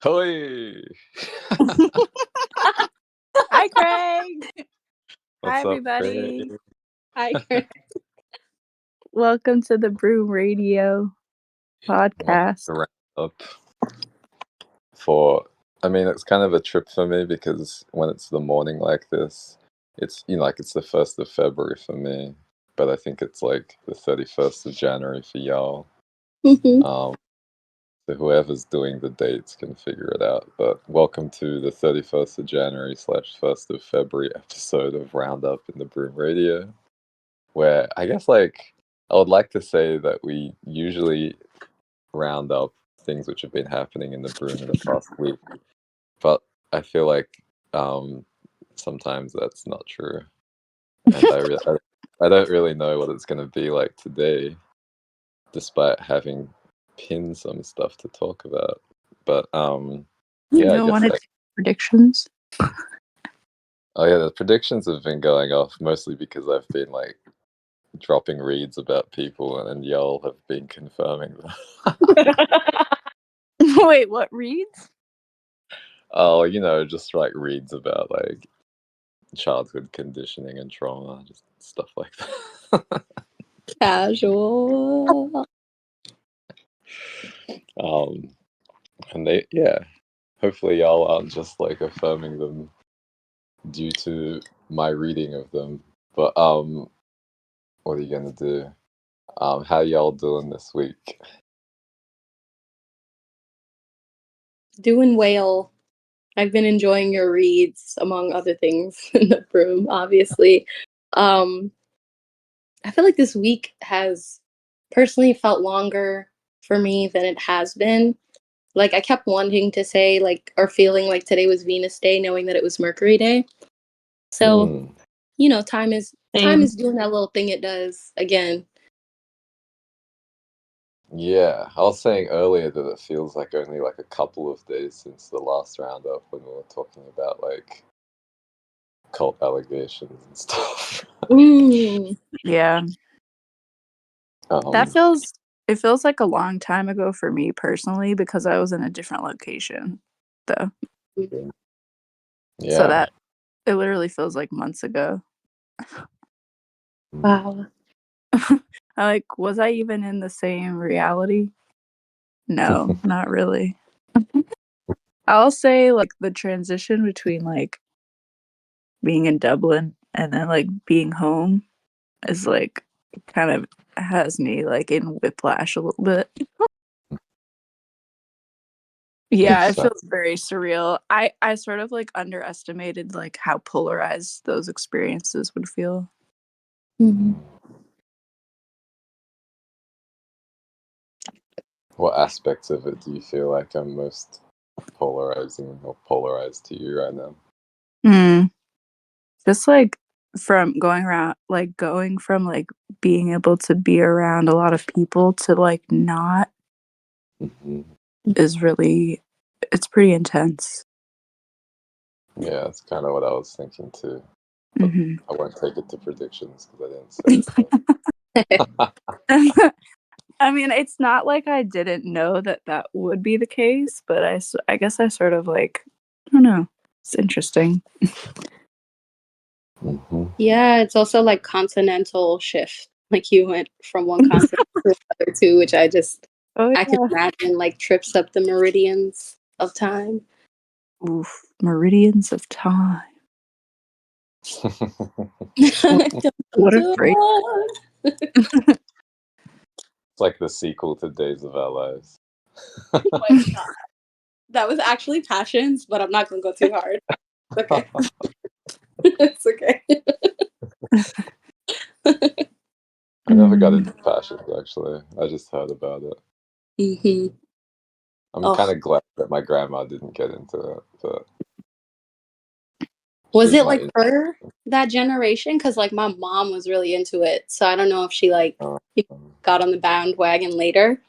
Hoi! Hi, Craig. Hi, What's up, everybody. Craig? Hi, Chris. Welcome to the Broom Radio podcast. To wrap up for, it's kind of a trip for me because when it's the morning like this, it's, it's the 1st of February for me, but I think it's like the 31st of January for y'all. Mhm. So whoever's doing the dates can figure it out. But welcome to the 31st of January / 1st of February episode of Roundup in the Broom Radio, where I guess I would like to say that we usually round up things which have been happening in the Broom in the past week, but I feel like sometimes that's not true, and I don't really know what it's going to be like today, despite having pinned some stuff to talk about. But yeah, I guess Want to take predictions? oh yeah, the predictions have been going off mostly because I've been dropping reads about people, and y'all have been confirming them. Wait, what reads? Oh, just reads about childhood conditioning and trauma, just stuff like that. Casual. And hopefully y'all aren't just affirming them due to my reading of them. But what are you gonna do? How y'all doing this week? Doing well. I've been enjoying your reads, among other things, in the Broom, obviously. I feel like this week has personally felt longer for me than it has been. I kept wanting to say, or feeling like today was Venus Day, knowing that it was Mercury Day. So, time is doing that little thing it does again. Yeah, I was saying earlier that it feels like only a couple of days since the last roundup when we were talking about cult allegations and stuff. Yeah. It feels like a long time ago for me personally because I was in a different location, though. Yeah. So that it literally feels like months ago. Wow. Was I even in the same reality? No, not really. I'll say the transition between being in Dublin and then being home is kind of has me in whiplash a little bit. Yeah, it feels very surreal. I sort of underestimated how polarized those experiences would feel. Mm-hmm. What aspects of it do you feel like are most polarizing or polarized to you right now? Just from going from being able to be around a lot of people to not is really, it's pretty intense. Yeah, that's kind of what I was thinking too. I won't take it to predictions because I didn't say it. I mean, it's not like I didn't know that would be the case, but I guess I sort of I don't know. It's interesting. Yeah, it's also continental shift. You went from one continent to the other too, which I can imagine trips up the meridians of time. Oof, meridians of time. What a phrase. It's like the sequel to Days of Our Lives. Oh my God. That was actually Passions, but I'm not going to go too hard. Okay. It's okay. I never got into Passions, actually. I just heard about it. Mm-hmm. I'm kind of glad that my grandma didn't get into it. But was it her, that generation? Because my mom was really into it. So I don't know if she got on the bandwagon later.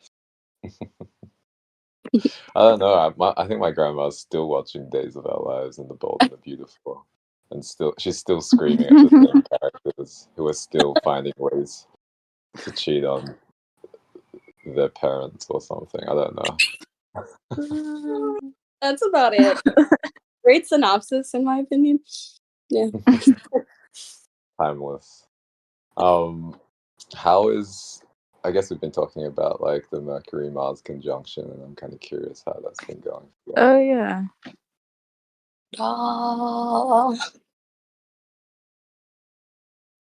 I don't know. I think my grandma's still watching Days of Our Lives and The Bold and the Beautiful, and she's still screaming at the same characters who are still finding ways to cheat on their parents or something. I don't know. That's about it. Great synopsis, in my opinion. Yeah. Timeless. Um, how is I guess we've been talking about like the Mercury Mars conjunction, and I'm kind of curious how that's been going for y'all. Oh yeah. Oh,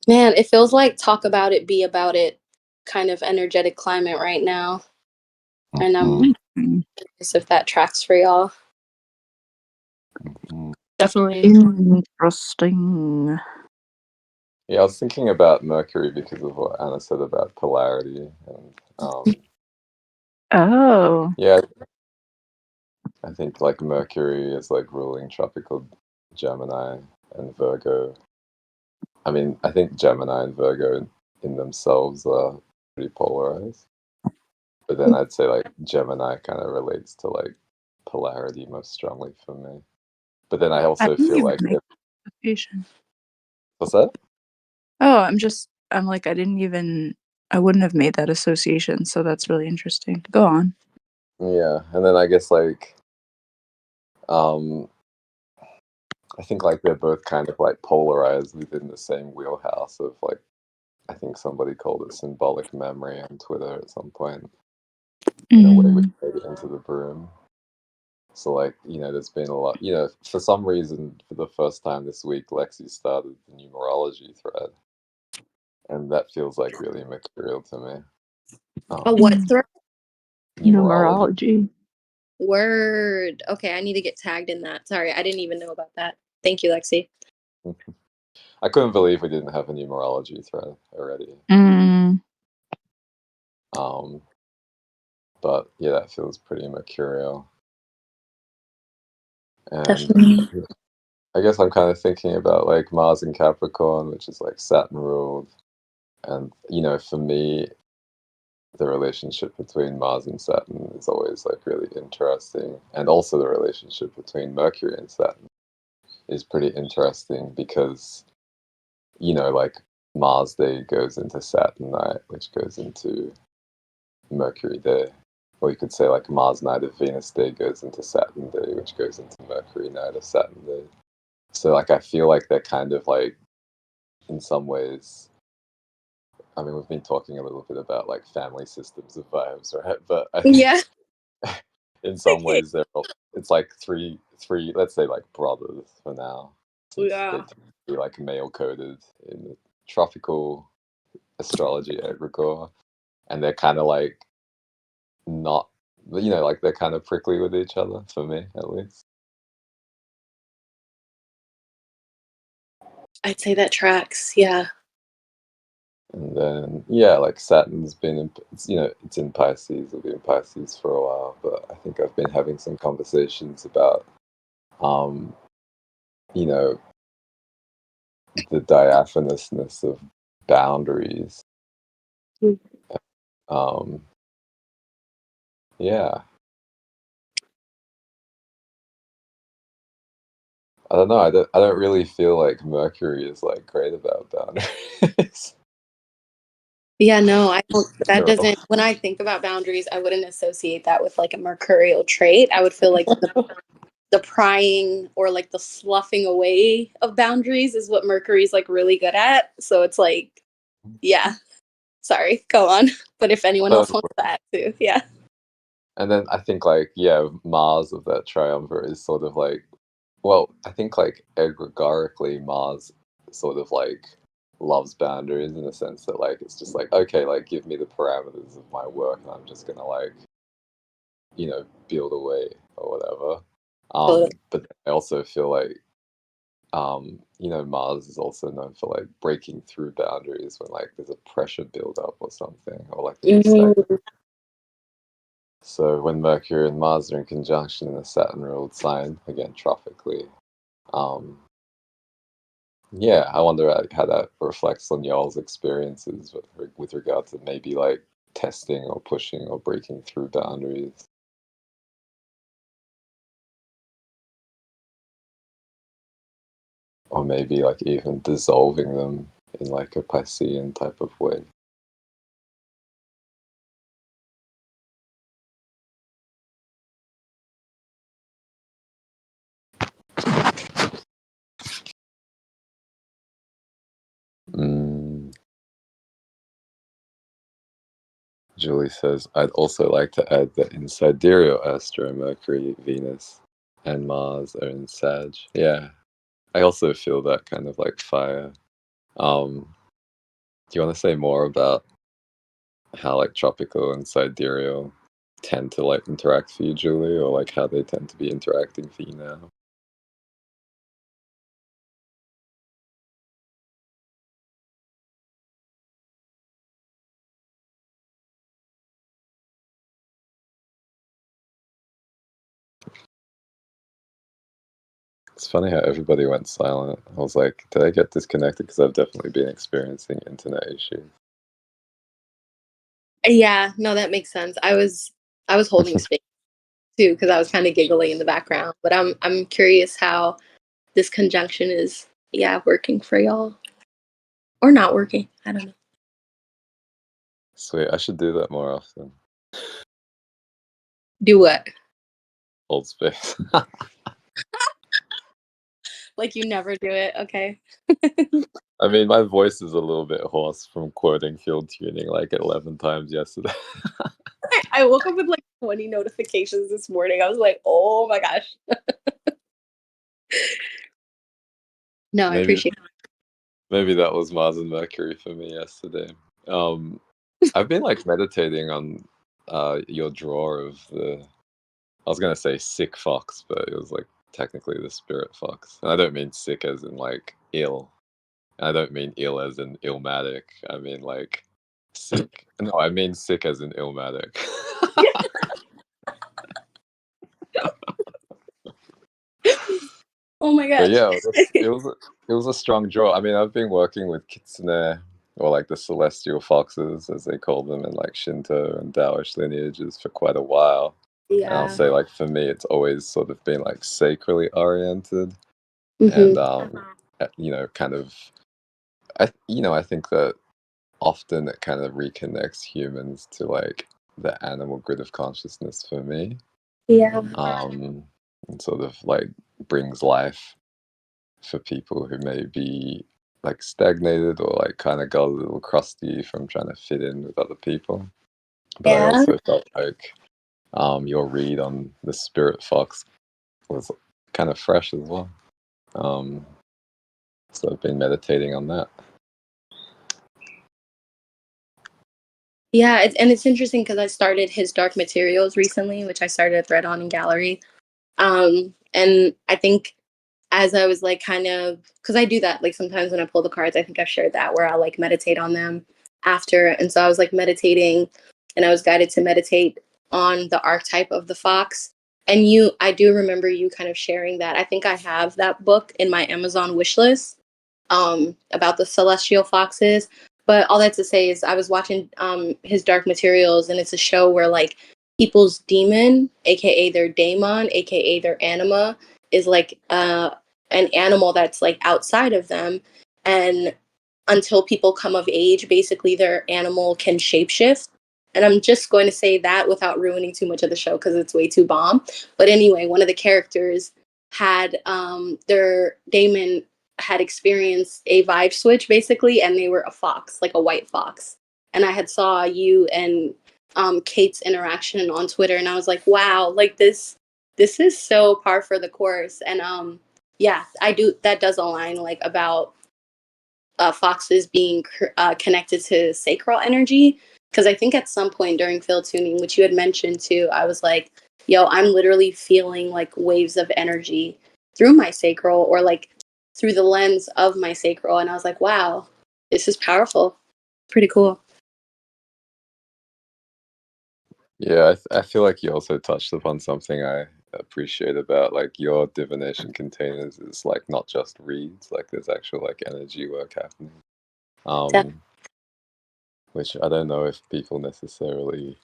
man, it feels like talk about it, be about it kind of energetic climate right now. And I'm Mhm, Mhm. curious if that tracks for y'all. mhm. Definitely interesting. Yeah, I was thinking about Mercury because of what Anna said about polarity, and Oh. yeah, I think like Mercury is like ruling tropical Gemini and Virgo. I mean, I think Gemini and Virgo in themselves are pretty polarized. But then I'd say like Gemini kind of relates to like polarity most strongly for me. But then I I also didn't feel even like make the association. what's that? Oh, I'm like I wouldn't have made that association, so that's really interesting. Go on. Yeah, and then I guess like um I think like they're both kind of like polarized within the same wheelhouse of like I think somebody called it symbolic memory on Twitter at some point in a way which Mm. made it into the broom. So like, there's been a lot, for some reason for the first time this week Lexi started the numerology thread, and that feels like really material to me. A Um what Mm. thread? numerology. Numerology. Word. Okay, I need to get tagged in that. Sorry, I didn't even know about that. Thank you, Lexi. I couldn't believe we didn't have a numerology thread already. Mm. Um but yeah, that feels pretty mercurial. And Definitely. I guess I'm kind of thinking about like Mars in Capricorn, which is like Saturn ruled. And, for me, the relationship between Mars and Saturn is always like really interesting. And also the relationship between Mercury and Saturn is pretty interesting because, like Mars day goes into Saturn night, which goes into Mercury day. Or you could say like Mars night of Venus day goes into Saturn day, which goes into Mercury night of Saturn day. So like I feel like they're kind of like in some ways. I mean, we've been talking a little bit about like family systems of vibes, right? But I think Yeah. in some ways it's like three let's say like brothers for now, since they Yeah. tend to be like male coded in the tropical astrology egregore, and they're kind of like not, like they're kind of prickly with each other for me at least. I'd say that tracks. Yeah. And then yeah, like Saturn's been it's in Pisces, it'll be in Pisces for a while, but I think I've been having some conversations about um you know the diaphanousness of boundaries. Mm. um yeah, I don't know, I don't really feel like Mercury is like great about boundaries. Yeah, no, I don't. in That general. doesn't. When I think about boundaries, I wouldn't associate that with like a mercurial trait. I would feel like the prying or like the sloughing away of boundaries is what Mercury's like really good at. So it's like, yeah. Sorry, go on. But if anyone else wants to add too, yeah. And then I think like yeah, Mars of that triumvirate is sort of like, well, I think like egregorically Mars sort of like loves boundaries in the sense that like it's just like okay, like give me the parameters of my work and I'm just gonna like build away or whatever. Totally. But I also feel like Mars is also known for like breaking through boundaries when like there's a pressure build up or something, or like there's a stagnation. Mhm. So when Mercury and Mars are in conjunction in a Saturn-ruled sign, again tropically, um, yeah, I wonder how that reflects on y'all's experiences with regard to maybe like testing or pushing or breaking through boundaries, or maybe like even dissolving them in like a Piscean type of way. Julie says, I'd also like to add that in sidereal astro, Mercury, Venus, and Mars are in Sag. Yeah, I also feel that kind of like fire. Do you want to say more about how like tropical and sidereal tend to like interact for you, Julie, or like how they tend to be interacting for you now? It's funny how everybody went silent. I was like, did I get disconnected? Because I've definitely been experiencing internet issues. Yeah, no, that makes sense. I was holding space too because I was kind of giggling in the background. But I'm curious how this conjunction is, yeah, working for y'all or not working. I don't know. Sweet, I should do that more often. Do what? Hold space. Like you never do it. Okay. I mean, my voice is a little bit hoarse from quoting field tuning like 11 times yesterday. I woke up with like 20 notifications this morning. I was like, oh my gosh. No, I maybe appreciate maybe that was Mars and Mercury for me yesterday. Um, I've been like meditating on your draw of the. I was gonna say sick fox, but it was like technically the spirit fox. And I don't mean sick as in like ill. And I don't mean ill as in illmatic. I mean like sick. No, I mean sick as in illmatic. Oh my But gosh. yeah, it was a strong draw. I mean, I've been working with kitsune or like the celestial foxes as they call them in like Shinto and Taoist lineages for quite a while. And I'll Yeah. say like for me, it's always sort of been like sacrally oriented and Hmm. you know, kind of I think that often it kind of reconnects humans to like the animal grid of consciousness for me. Yeah. And sort of like brings life for people who may be like stagnated or like kind of got a little crusty from trying to fit in with other people. But I Yeah. also felt like your read on the spirit fox was kind of fresh as well. Um, so I've been meditating on that. Yeah. And it's interesting because I started his Dark Materials recently, which I started a thread on in Gallery. And I think as I was like kind of, because I do that like sometimes when I pull the cards, I think I've shared that where I'll like meditate on them after. And so I was like meditating and I was guided to meditate on the archetype of the fox. And I do remember you kind of sharing that. I think I have that book in my Amazon wish list, about the celestial foxes. But all that to say is I was watching his Dark Materials, and it's a show where like people's demon, aka their daemon, aka their anima, is like an animal that's like outside of them. And until people come of age, basically their animal can shapeshift. And I'm just going to say that without ruining too much of the show because it's way too bomb. But anyway, one of the characters had their daemon had experienced a vibe switch basically, and they were a fox, like a white fox. And I had saw you and Kate's interaction on Twitter, and I was like, wow, like this is so par for the course. And yeah, I do, that does align like about foxes being connected to sacral energy. Because I think at some point during field tuning, which you had mentioned too, I was like, yo, I'm literally feeling like waves of energy through my sacral or like through the lens of my sacral. And I was like, wow, this is powerful. Pretty cool. Yeah, I feel like you also touched upon something I appreciate about like your divination containers is like not just reads, like there's actual like energy work happening. Um, which I don't know if people necessarily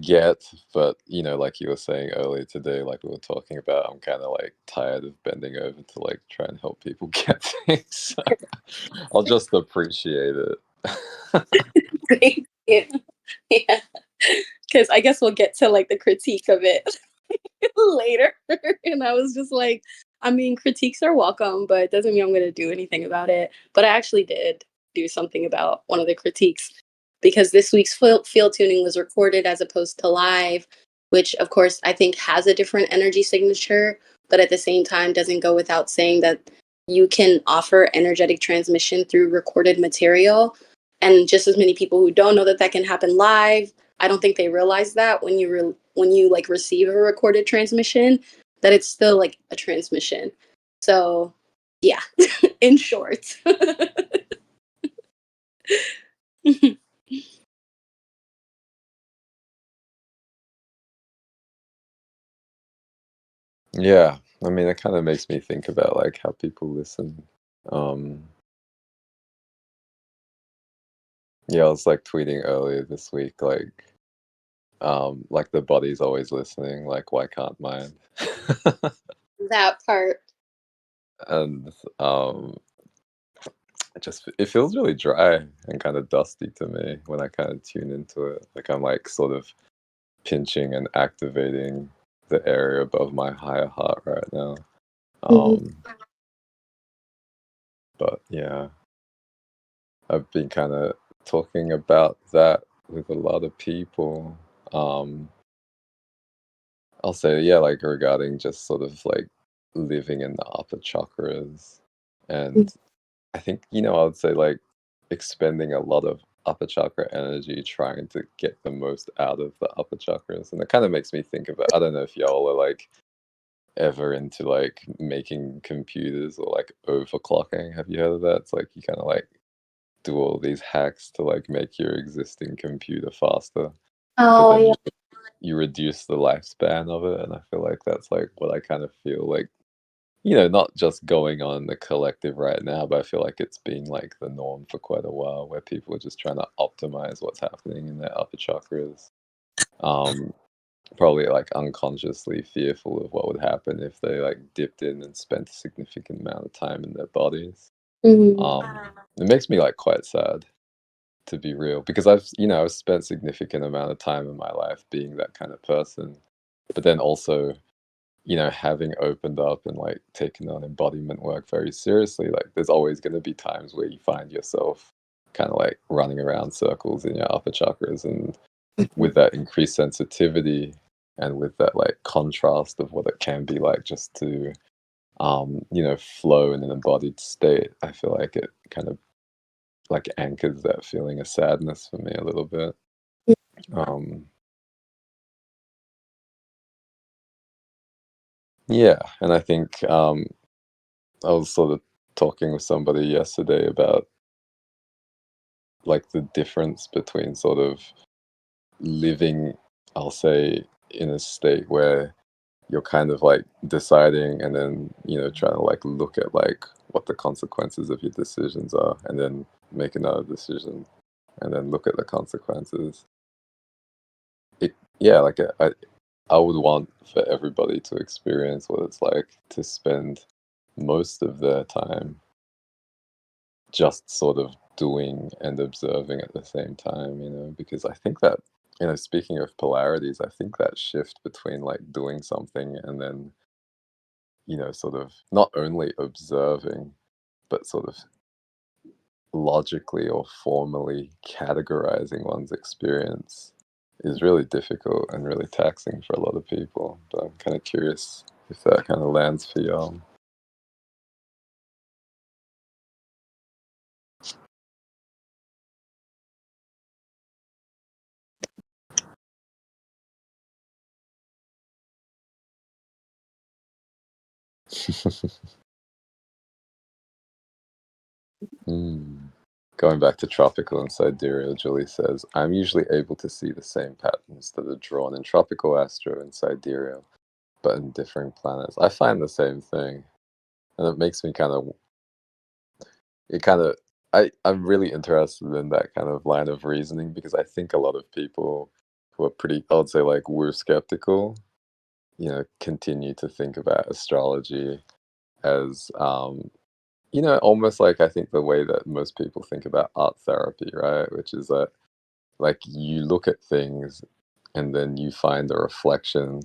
get, but you know, like you were saying earlier today, like we were talking about, I'm kind of like tired of bending over to like try and help people get things. So I'll just appreciate it. Thank you. Yeah. Because I guess we'll get to like the critique of it later. And I was just like, I mean, critiques are welcome, but it doesn't mean I'm going to do anything about it. But I actually did do something about one of the critiques. because this week's field tuning was recorded as opposed to live, which of course I think has a different energy signature, but at the same time doesn't go without saying that you can offer energetic transmission through recorded material. And just as many people who don't know that that can happen live, I don't think they realize that when when you like receive a recorded transmission, that it's still like a transmission. So yeah, in short. Yeah, I mean, it kind of makes me think about like how people listen. Um, yeah, I was like tweeting earlier this week, like the body's always listening, like why can't mine? That part. And it feels really dry and kind of dusty to me when I kind of tune into it. Like I'm like sort of pinching and activating the area above my higher heart right now. Mhm. Um, but yeah, I've been kind of talking about that with a lot of people. Um, I'll say, yeah, like regarding just sort of like living in the upper chakras. And I think, I would say like expending a lot of upper chakra energy trying to get the most out of the upper chakras. And it kind of makes me think of it. I don't know if y'all are like ever into like making computers or like overclocking. Have you heard of that? It's like you kind of like do all these hacks to like make your existing computer faster, but Oh then yeah. you reduce the lifespan of it. And I feel like that's like what I kind of feel like, not just going on the collective right now, but I feel like it's been like the norm for quite a while where people are just trying to optimize what's happening in their upper chakras. Um, Probably like unconsciously fearful of what would happen if they like dipped in and spent a significant amount of time in their bodies. Mhm. It makes me like quite sad, to be real, because I've spent significant amount of time in my life being that kind of person, but then also, having opened up and like taken on embodiment work very seriously, like there's always going to be times where you find yourself kind of like running around circles in your upper chakras, and with that increased sensitivity and with that like contrast of what it can be like just to flow in an embodied state, I feel like it kind of like anchors that feeling of sadness for me a little bit. um yeah, and I think I was sort of talking with somebody yesterday about like the difference between sort of living, I'll say, in a state where you're kind of like deciding and then trying to like look at like what the consequences of your decisions are, and then make another decision and then look at the consequences. Yeah, like I would want for everybody to experience what it's like to spend most of their time just sort of doing and observing at the same time, because I think that, speaking of polarities, I think that shift between like doing something and then, sort of not only observing, but sort of logically or formally categorizing one's experience is really difficult and really taxing for a lot of people. But I'm kind of curious if that kind of lands for y'all. Mm. Going back to tropical and sidereal, Julie says, I'm usually able to see the same patterns that are drawn in tropical astro and sidereal, but in differing planets. I find the same thing. And it makes me it kind of, I'm really interested in that kind of line of reasoning, because I think a lot of people who are pretty, I would say like we're skeptical, continue to think about astrology as, almost like I think the way that most people think about art therapy, right? Which is that like you look at things and then you find a reflection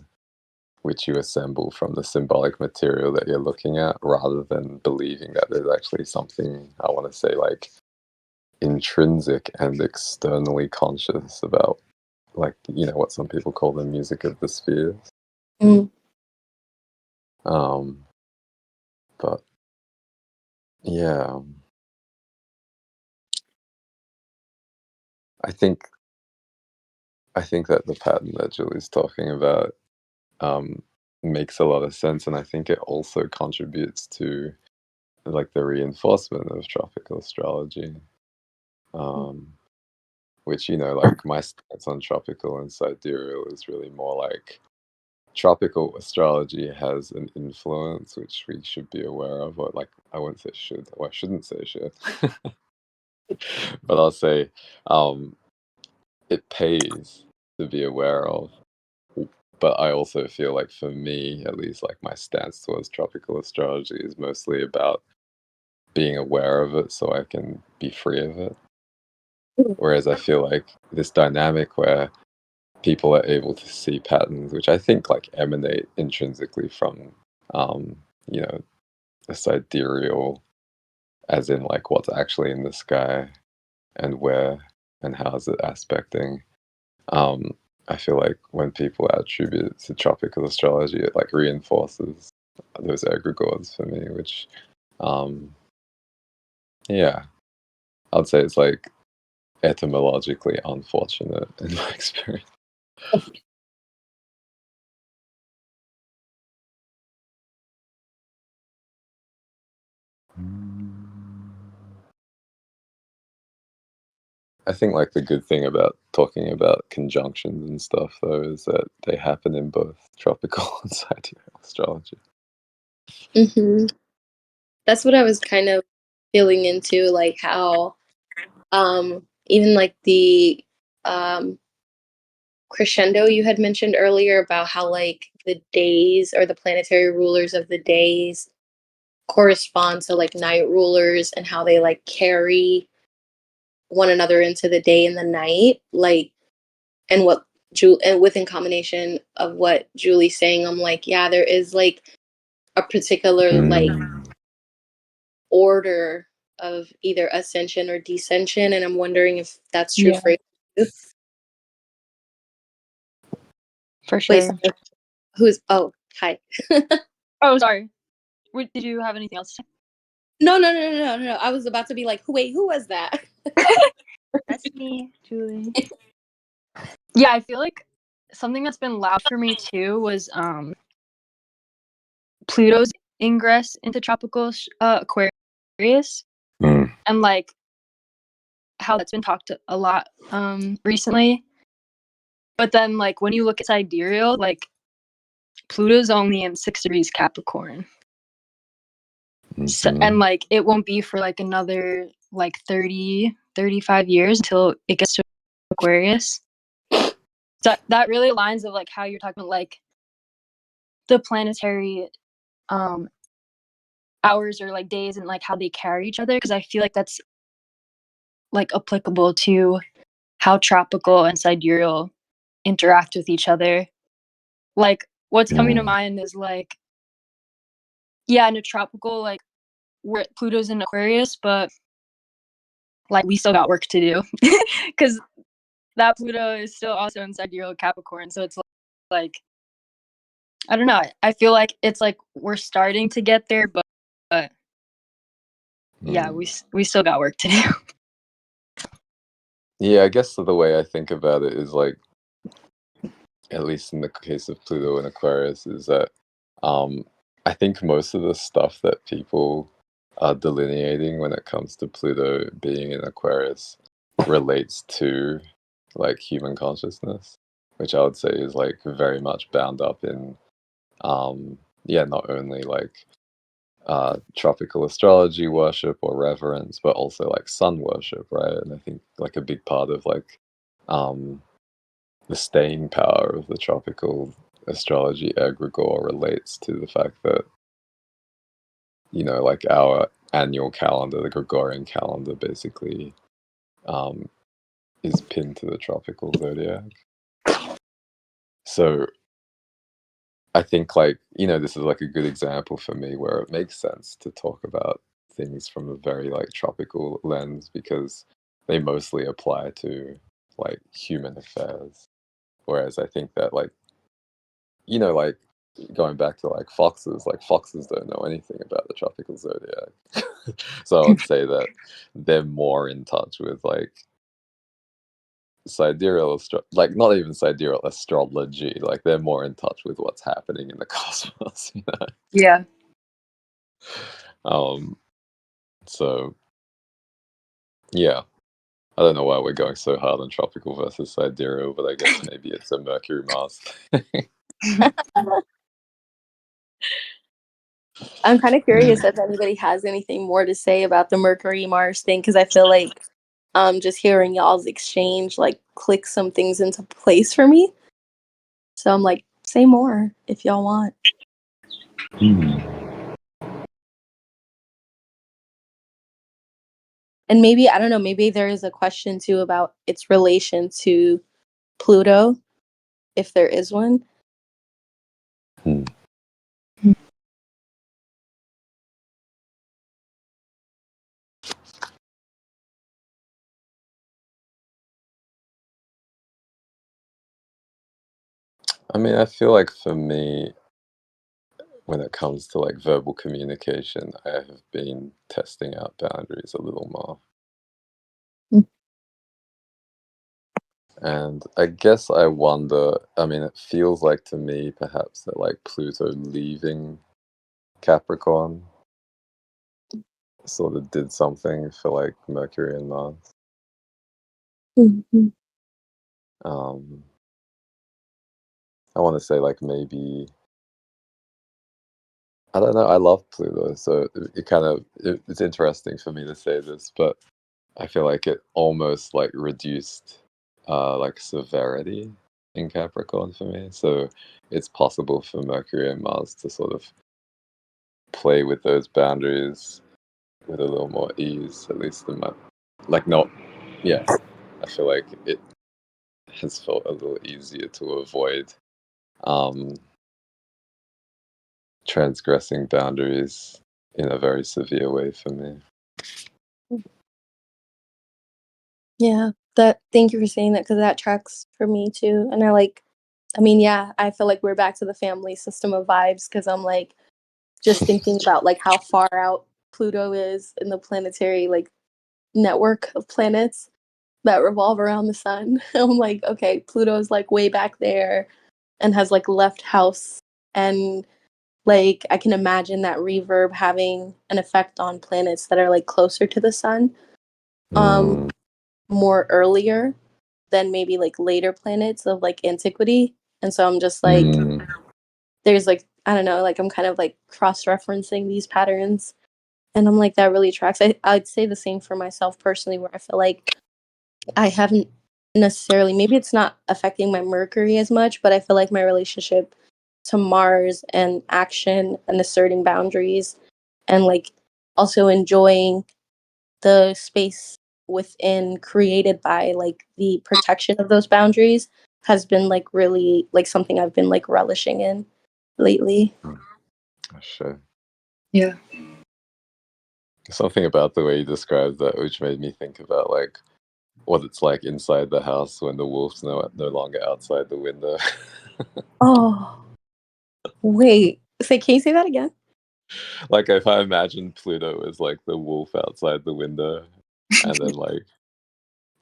which you assemble from the symbolic material that you're looking at, rather than believing that there's actually something, I want to say, like intrinsic and externally conscious about, like, what some people call the music of the spheres. Mm. Um, but yeah, I think that the pattern that Julie's talking about um, makes a lot of sense, and I think it also contributes to like the reinforcement of tropical astrology, which like my stance on tropical and sidereal is really more like tropical astrology has an influence which we should be aware of, or like I wouldn't say should, or I shouldn't say should, but I'll say it pays to be aware of. But I also feel like for me, at least, like my stance towards tropical astrology is mostly about being aware of it so I can be free of it. Whereas I feel like this dynamic where people are able to see patterns, which I think like emanate intrinsically from, um, you know, a sidereal, as in like what's actually in the sky and where and how is it aspecting. Um, I feel like when people attribute it to tropical astrology, it like reinforces those egregores for me, which, um, yeah, I'd say it's like etymologically unfortunate in my experience. I think like the good thing about talking about conjunctions and stuff though is that they happen in both tropical and sidereal astrology. Hmm. That's what I was kind of feeling into, like how even like the um crescendo you had mentioned earlier about how like the days or the planetary rulers of the days correspond to like night rulers and how they like carry one another into the day and the night, like, and what and within combination of what Julie's saying, I'm like, yeah, there is like a particular like Mm. order of either ascension or descension, and I'm wondering if that's true Yeah, for you. for Wait, sure. sorry, who's, oh, hi. Oh, sorry. Did you have anything else to No, no, no, no, no, no. I was about to be like, wait, who was that? say? That's me, Julie. Yeah, I feel like something that's been loud for me too was Pluto's ingress into tropical Aquarius, Mm. and like how that's been talked a lot recently. But then like when you look at sidereal, like Pluto's only in 6 degrees Capricorn. So, and Mhm. like it won't be for like another like 35 years until it gets to Aquarius. So that really aligns with like how you're talking about like the planetary um hours or like days and like how they carry each other, because I feel like that's like applicable to how tropical and sidereal interact with each other. Like what's coming to Mm. mind is like, yeah, in a tropical, like where Pluto's in Aquarius, but like we still got work to do because that Pluto is still also in sidereal Capricorn. So it's like I don't know. I feel like it's like we're starting to get there, but yeah, Mm. we still got work to do. Yeah, I guess the way I think about it is like, at least in the case of Pluto and Aquarius, is that um, I think most of the stuff that people are delineating when it comes to Pluto being in Aquarius relates to like human consciousness, which I would say is like very much bound up in, yeah, not only like tropical astrology worship or reverence, but also like sun worship, right? And I think like a big part of like um, the staying power of the tropical astrology egregore relates to the fact that, like our annual calendar, the Gregorian calendar, basically um, is pinned to the tropical zodiac. So I think like, this is like a good example for me where it makes sense to talk about things from a very like tropical lens, because they mostly apply to like human affairs. Whereas I think that like like going back to like foxes don't know anything about the tropical zodiac. So I would say that they're more in touch with like like not even sidereal astrology. Like they're more in touch with what's happening in the cosmos. Yeah. Um. So yeah, I don't know why we're going so hard on tropical versus sidereal, but I guess maybe it's a Mercury Mars thing. I'm kind of curious if anybody has anything more to say about the Mercury Mars thing, because I feel like just hearing y'all's exchange like clicks some things into place for me. So I'm like, say more if y'all want. And maybe, I don't know, maybe there is a question too about its relation to Pluto, if there is one. Hmm. I mean, I feel like for me, when it comes to like verbal communication, I have been testing out boundaries a little more. And I guess I wonder, I mean, it feels like to me perhaps that like Pluto leaving Capricorn sort of did something for like Mercury and Mars. Mhm. Um, I want to say like maybe, I don't know, I love Pluto, so it kind of, it's interesting for me to say this, but I feel like it almost like reduced like severity in Capricorn for me. So it's possible for Mercury and Mars to sort of play with those boundaries with a little more ease, at least in my like not yeah. I feel like it has felt a little easier to avoid um transgressing boundaries in a very severe way for me. Yeah, that. Thank you for saying that, because that tracks for me too. And I mean, yeah, I feel like we're back to the family system of vibes, because I'm like just thinking about like how far out Pluto is in the planetary like network of planets that revolve around the sun. I'm like, okay, Pluto's like way back there and has like left house, and like I can imagine that reverb having an effect on planets that are like closer to the sun. Um Mm, More earlier than maybe like later planets of like antiquity. And so I'm just like, mm, there's like, I don't know, like I'm kind of like cross referencing these patterns. And I'm like, that really tracks. I'd say the same for myself personally, where I feel like I haven't necessarily, maybe it's not affecting my Mercury as much, but I feel like my relationship to Mars and action and asserting boundaries and like also enjoying the space within created by like the protection of those boundaries has been like really like something I've been like relishing in lately. sure. Yeah. Something about the way you described that which made me think about like what it's like inside the house when the wolf's no longer outside the window. Oh, wait. Say, can you say that again? Like if I imagine Pluto as like the wolf outside the window, and then like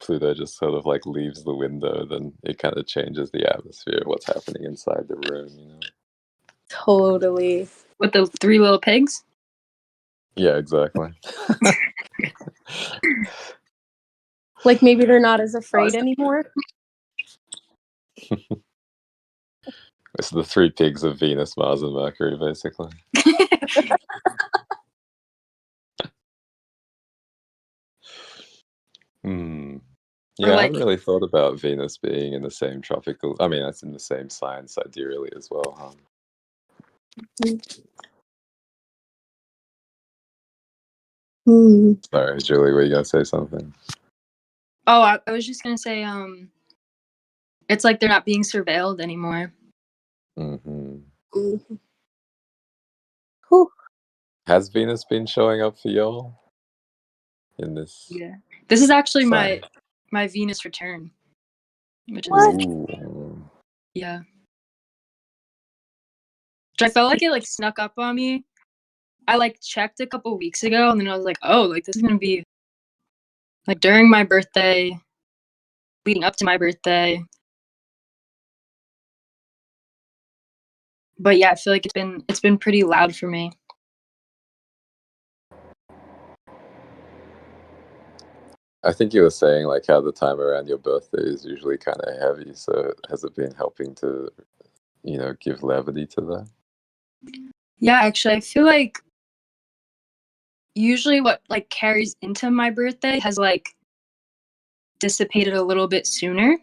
Pluto just sort of like leaves the window, then it kind of changes the atmosphere of what's happening inside the room. Totally. With the three little pigs? Yeah, exactly. Like maybe they're not as afraid anymore. It's the three pigs of Venus, Mars, and Mercury, basically. Hmm. Or Yeah, I like, hadn't really thought about Venus being in the same tropical. I mean, that's in the same sign sidereally as well, huh? Hmm. Sorry, Julie, were you gonna say something? oh, I was just gonna say, it's like they're not being surveilled anymore. Hmm. Mhm. Whew. Has Venus been showing up for y'all in this? Yeah. This is actually Same. my Venus return, which is What? Ooh. yeah. Which I felt like it like snuck up on me. I like checked a couple weeks ago, and then I was like, oh, like this is gonna be like during my birthday, leading up to my birthday. But yeah, I feel like it's been pretty loud for me. I think you were saying like how the time around your birthday is usually kind of heavy. So has it been helping to, give levity to that? Yeah, actually, I feel like usually what like carries into my birthday has like dissipated a little bit sooner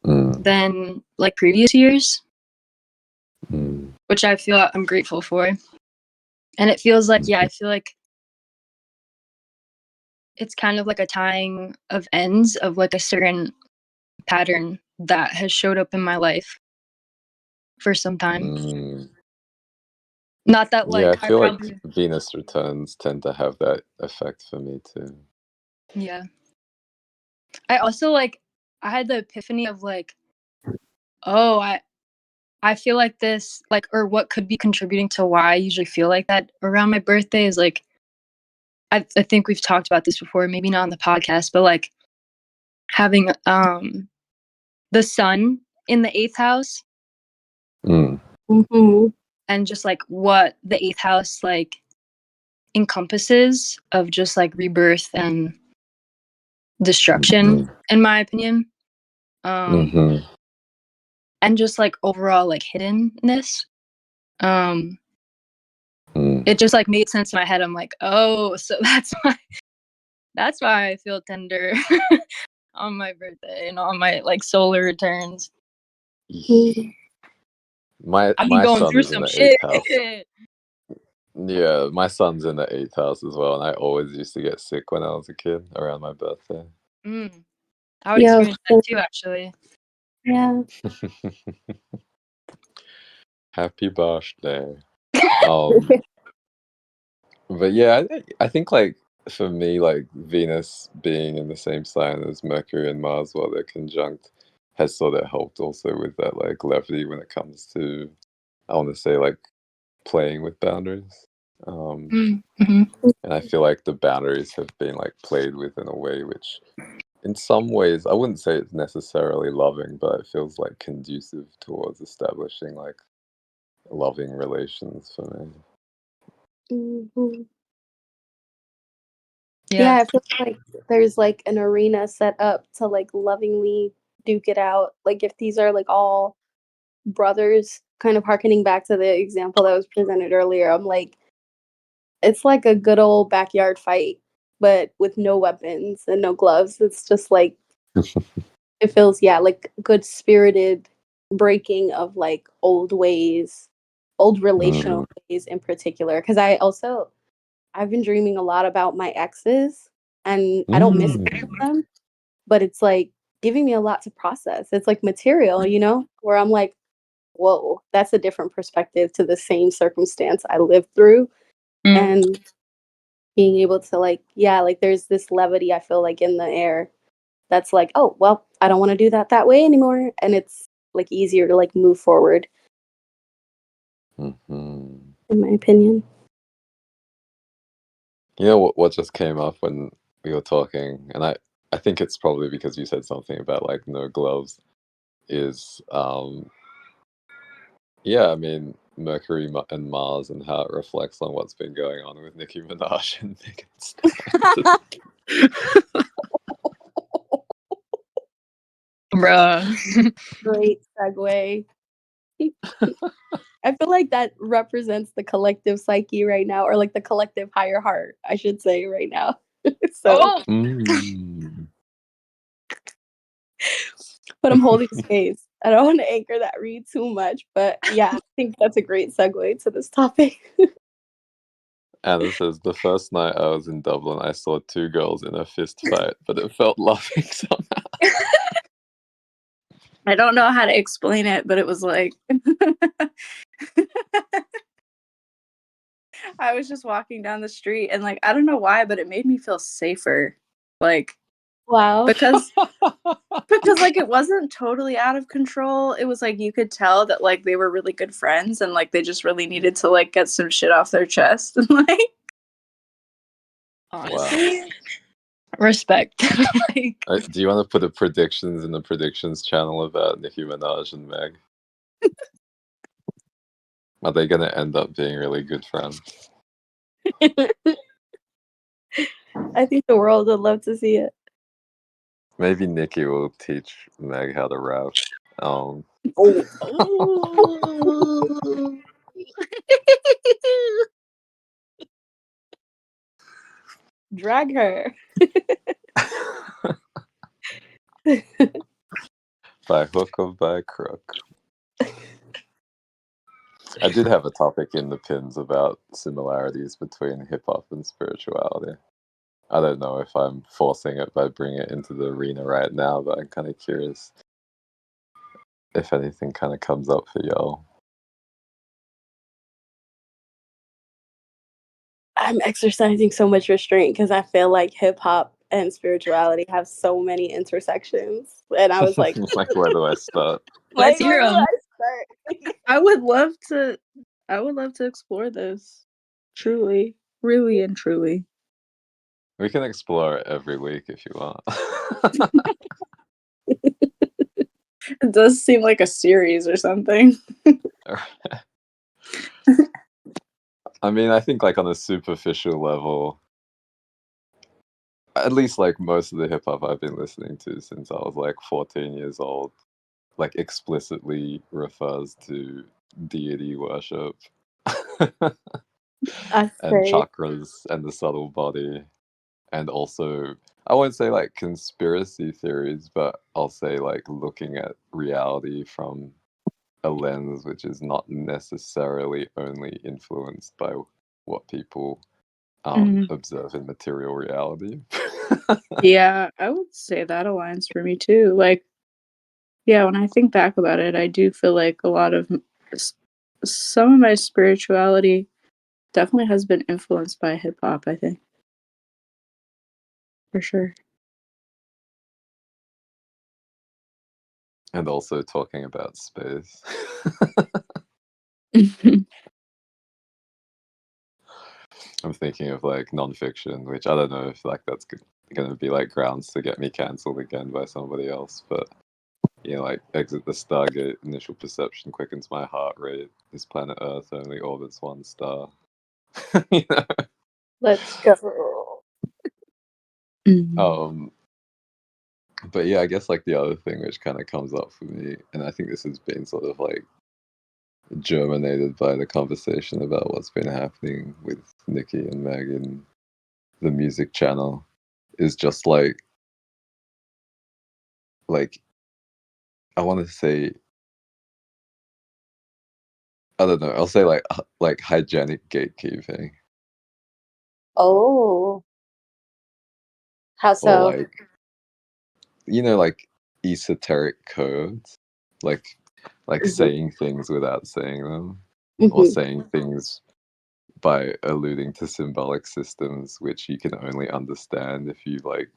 Mm, than like previous years, mm, which I feel I'm grateful for. And it feels like, yeah, mhm, I feel like it's kind of like a tying of ends of like a certain pattern that has showed up in my life for some time. mm. Not that Yeah, I like I feel like probably, Venus returns tend to have that effect for me too. yeah. I also like, I had the epiphany of like, oh, I feel like this, like, or what could be contributing to why I usually feel like that around my birthday is like, I think we've talked about this before, maybe not on the podcast, but like having the sun in the eighth house Mm, Mm-hmm. and just like what the eighth house like encompasses of just like rebirth and destruction, mm, in my opinion. Um, mm, and just like overall like hiddenness. Um, mm, it just like made sense in my head. I'm like, oh, so that's why I feel tender on my birthday and on my like solar returns. mm. My I've been my going son through is in some the shit. eighth house. Yeah, my son's in the eighth house as well, and I always used to get sick when I was a kid around my birthday. Mm, I would Yeah. experience that too, actually. Yeah. Happy birthday. Um, but yeah, I think like for me, like Venus being in the same sign as Mercury and Mars while they're conjunct has sort of helped also with that like levity when it comes to, I want to say, like playing with boundaries. Um, Mm-hmm. and I feel like the boundaries have been like played with in a way which in some ways I wouldn't say it's necessarily loving, but it feels like conducive towards establishing like loving relations for me. Mm-hmm. Yeah. Yeah, I feel like there's like an arena set up to like lovingly duke it out. Like if these are like all brothers, kind of harkening back to the example that was presented earlier, I'm like, it's like a good old backyard fight, but with no weapons and no gloves. It's just like it feels, yeah, like good spirited breaking of like old ways, old Mm, relational ways in particular. Because I've been dreaming a lot about my exes, and I don't miss mm, them, but it's like giving me a lot to process. It's like material, where I'm like, whoa, that's a different perspective to the same circumstance I lived through. Mm. And being able to like, yeah, like there's this levity I feel like in the air that's like, oh, well, I don't want to do that way anymore. And it's like easier to like move forward, mhm. in my opinion. You know what just came up when we were talking, and I think it's probably because you said something about like no gloves. Is yeah, I mean Mercury and Mars and how it reflects on what's been going on with Nicki Minaj and Megan Stallion. Bruh. Great segue. I feel like that represents the collective psyche right now, or like the collective higher heart, I should say, right now. So, Oh, Mm. but I'm holding space. I don't want to anchor that read too much, but yeah, I think that's a great segue to this topic. Anna says the first night I was in Dublin, I saw two girls in a fist fight, but it felt loving somehow. I don't know how to explain it, but it was like I was just walking down the street and like I don't know why, but it made me feel safer. Like, Wow. because like it wasn't totally out of control. It was like you could tell that like they were really good friends and like they just really needed to like get some shit off their chest and like Honestly, respect. Like, Do you want to put the predictions in the predictions channel about Nicki Minaj and Meg? Are they going to end up being really good friends? I think the world would love to see it. Maybe Nicki will teach Meg how to rap. Um, Oh. Drag her. by hook or by crook. I did have a topic in the pins about similarities between hip hop and spirituality. I don't know if I'm forcing it by bringing it into the arena right now, but I'm kind of curious if anything kind of comes up for y'all. I'm exercising so much restraint because I feel like hip hop and spirituality have so many intersections. And I was like, Like, where do I start? let's like, where hear do them. I start? I would love to explore this. Truly. Really and truly. We can explore it every week if you want. It does seem like a series or something. I mean, I think like on a superficial level, at least like most of the hip hop I've been listening to since I was like 14 years old, like explicitly refers to deity worship I and say, chakras and the subtle body, and also I won't say like conspiracy theories, but I'll say like looking at reality from a lens which is not necessarily only influenced by what people observe in material reality. Yeah, I would say that aligns for me too. Like, yeah, when I think back about it, I do feel like a lot of some of my spirituality definitely has been influenced by hip hop, I think. For sure. And also talking about space. I'm thinking of like nonfiction, which I don't know if like that's going to be like grounds to get me cancelled again by somebody else, but you know, like exit the Stargate, initial perception quickens my heart rate. This planet Earth only orbits one star. You know? let's go. But yeah, I guess like the other thing which kind of comes up for me, and I think this has been sort of like germinated by the conversation about what's been happening with Nicki and Meg in the music channel, is just like I want to say, I don't know, I'll say like hygienic gatekeeping, Oh, how or so? like, you know, like esoteric codes, like Hmm. saying things without saying them, or Hmm. saying things by alluding to symbolic systems which you can only understand if you've like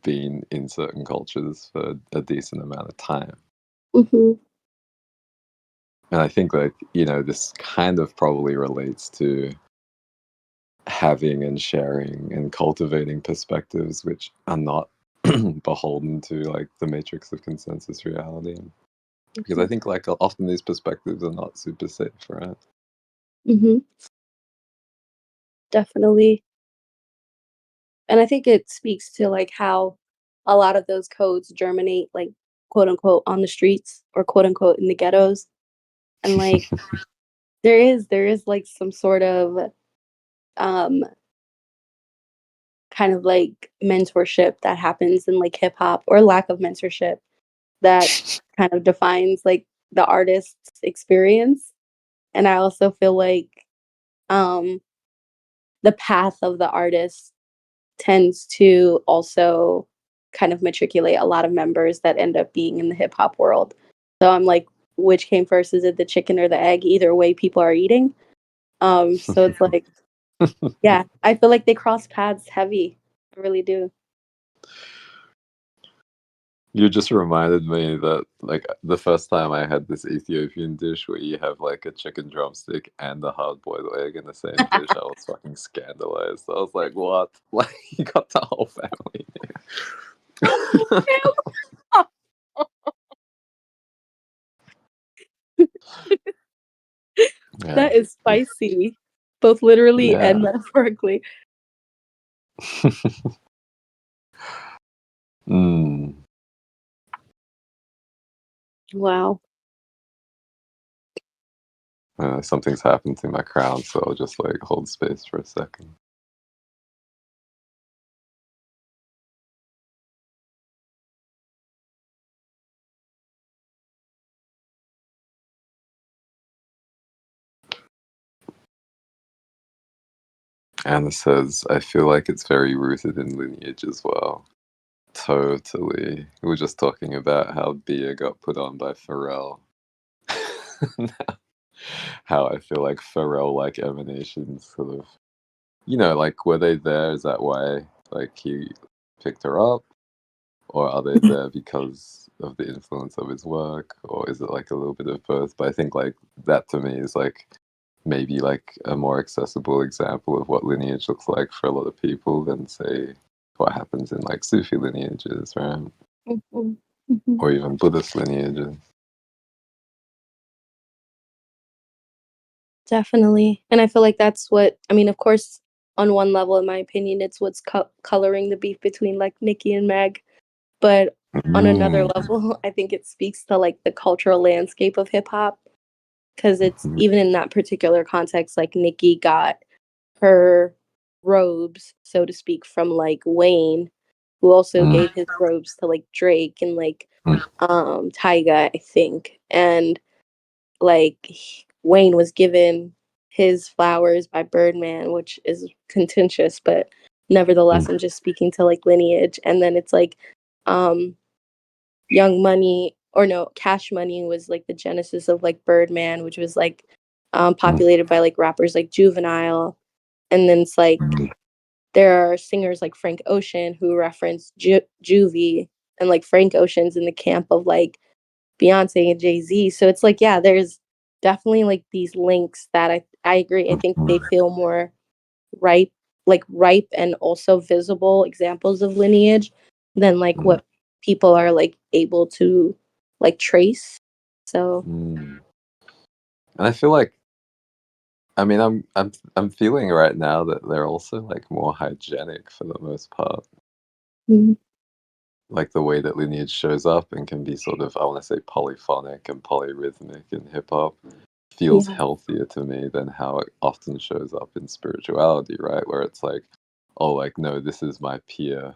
been in certain cultures for a decent amount of time. Hmm. And I think like, you know, this kind of probably relates to having and sharing and cultivating perspectives which are not beholden to like the matrix of consensus reality, because I think like often these perspectives are not super safe, right? Hmm. Definitely. And I think it speaks to like how a lot of those codes germinate, like quote unquote on the streets or quote unquote in the ghettos. And like there is like some sort of um kind of like mentorship that happens in like hip hop, or lack of mentorship, that kind of defines like the artist's experience. And I also feel like um the path of the artist tends to also kind of matriculate a lot of members that end up being in the hip hop world. So I'm like, which came first? Is it the chicken or the egg? Either way, people are eating. So it's like, yeah, I feel like they cross paths heavy. I really do. You just reminded me that, like, the first time I had this Ethiopian dish where you have, like, a chicken drumstick and a hard-boiled egg in the same dish, I was fucking scandalized. I was like, "What?" Like, you got the whole family here. Yeah. That is spicy, both literally and Yeah. metaphorically. Mm. Wow. Something's happened to my crown, so I'll just, like, hold space for a second. Anna says, I feel like it's very rooted in lineage as well. Totally. We were just talking about how beer got put on by Pharrell. How I feel like Pharrell-like emanations sort of, like, were they there? Is that why, like, he picked her up? Or are they there because of the influence of his work? Or is it, like, a little bit of both? But I think, like, that to me is, like, maybe, like, a more accessible example of what lineage looks like for a lot of people than, say, what happens in, like, Sufi lineages, right? Mhm. Mhm. Or even Buddhist lineages. Definitely. And I feel like that's what, I mean, of course, on one level, in my opinion, it's what's coloring the beef between like Nicki and Meg. But on another Mm, level, I think it speaks to like the cultural landscape of hip hop. Because it's mhm, even in that particular context, like Nicki got her robes, so to speak, from like Wayne, who also mm, gave his robes to like Drake and like mm, Tyga, I think. And like Wayne was given his flowers by Birdman, which is contentious, but nevertheless, mm, I'm just speaking to like lineage. And then it's like um Young Money, or no, Cash Money was like the genesis of like Birdman, which was like mm, populated by like rappers like Juvenile. And then it's like mm, there are singers like Frank Ocean who reference Juvie, and like Frank Ocean's in the camp of like Beyonce and Jay-Z. So it's like, yeah, there's definitely like these links that I agree. I think they mm, feel more ripe, like ripe and also visible examples of lineage than like mm, what people are like able to like trace. So mm. And I feel like, I mean, I'm feeling right now that they're also, like, more hygienic for the most part. mhm, Like, the way that lineage shows up and can be sort of, I want to say, polyphonic and polyrhythmic in hip hop feels yeah. healthier to me than how it often shows up in spirituality, right? Where it's like, oh, like, no, this is my peer.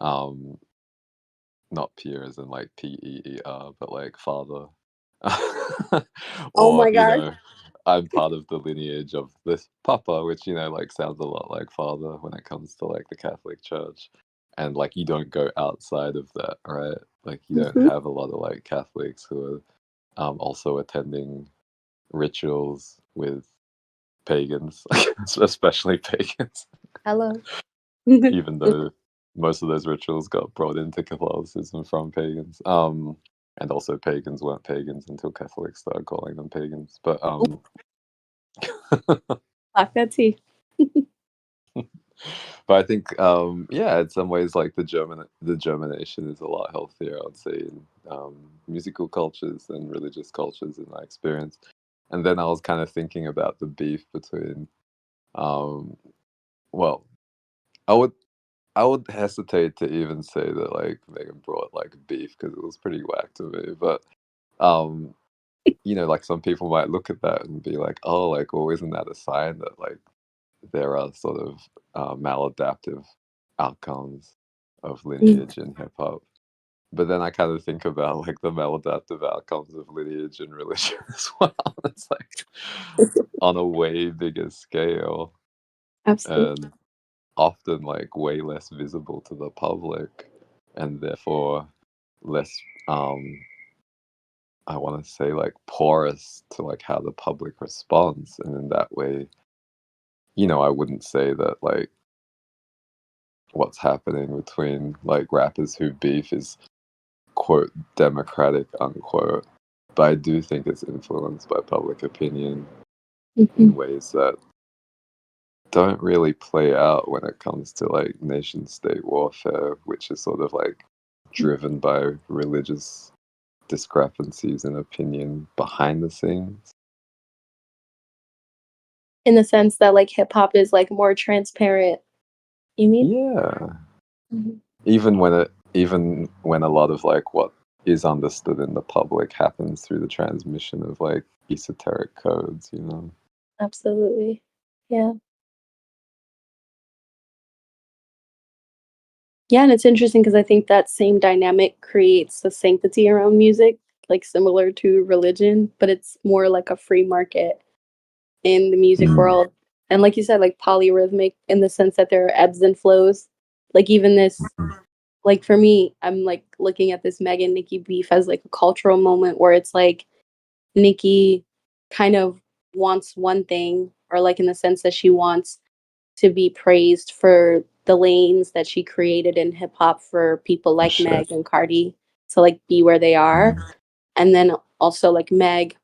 Um, Not peer as in, like, Peer, but, like, father. Oh Or, my god. I'm part of the lineage of this papa, which, like, sounds a lot like father when it comes to, like, the Catholic Church. And, like, you don't go outside of that, right? Like, you don't Mhm. have a lot of, like, Catholics who are, also attending rituals with pagans, especially pagans, Hello. even though most of those rituals got brought into Catholicism from pagans. And also pagans weren't pagans until Catholics started calling them pagans. But Black that tea. but I think yeah, in some ways, like, the germination is a lot healthier, I'd say, in musical cultures and religious cultures in my experience. And then I was kind of thinking about the beef between um well, I would I would hesitate to even say that, like, Megan brought, like, beef because it was pretty whack to me. But um like, some people might look at that and be like, oh, like, well, isn't that a sign that, like, there are sort of maladaptive outcomes of Mm. lineage in hip hop? But then I kind of think about, like, the maladaptive outcomes of lineage in religion as well. It's like on a way bigger scale Absolutely. and often, like, way less visible to the public, and therefore less I want to say, like, porous to, like, how the public responds. And in that way, I wouldn't say that, like, what's happening between like rappers who beef is quote democratic unquote, but I do think it's influenced by public opinion in ways that don't really play out when it comes to like nation state warfare, which is sort of like driven by religious discrepancies in opinion behind the scenes. In the sense that like hip hop is like more transparent. You mean? Yeah. Mhm. Even when a lot of like what is understood in the public happens through the transmission of like esoteric codes, you know. Absolutely. Yeah. Yeah, and it's interesting because I think that same dynamic creates a sanctity around music, like similar to religion, but it's more like a free market in the music Mm. world. And like you said, like polyrhythmic in the sense that there are ebbs and flows. Like even this, like for me, I'm like looking at this Meg and Nicki beef as like a cultural moment where it's like Nicki kind of wants one thing, or like in the sense that she wants to be praised for the lanes that she created in hip hop for people For like sure. Meg and Cardi to like be where they are. Mm. And then also like Meg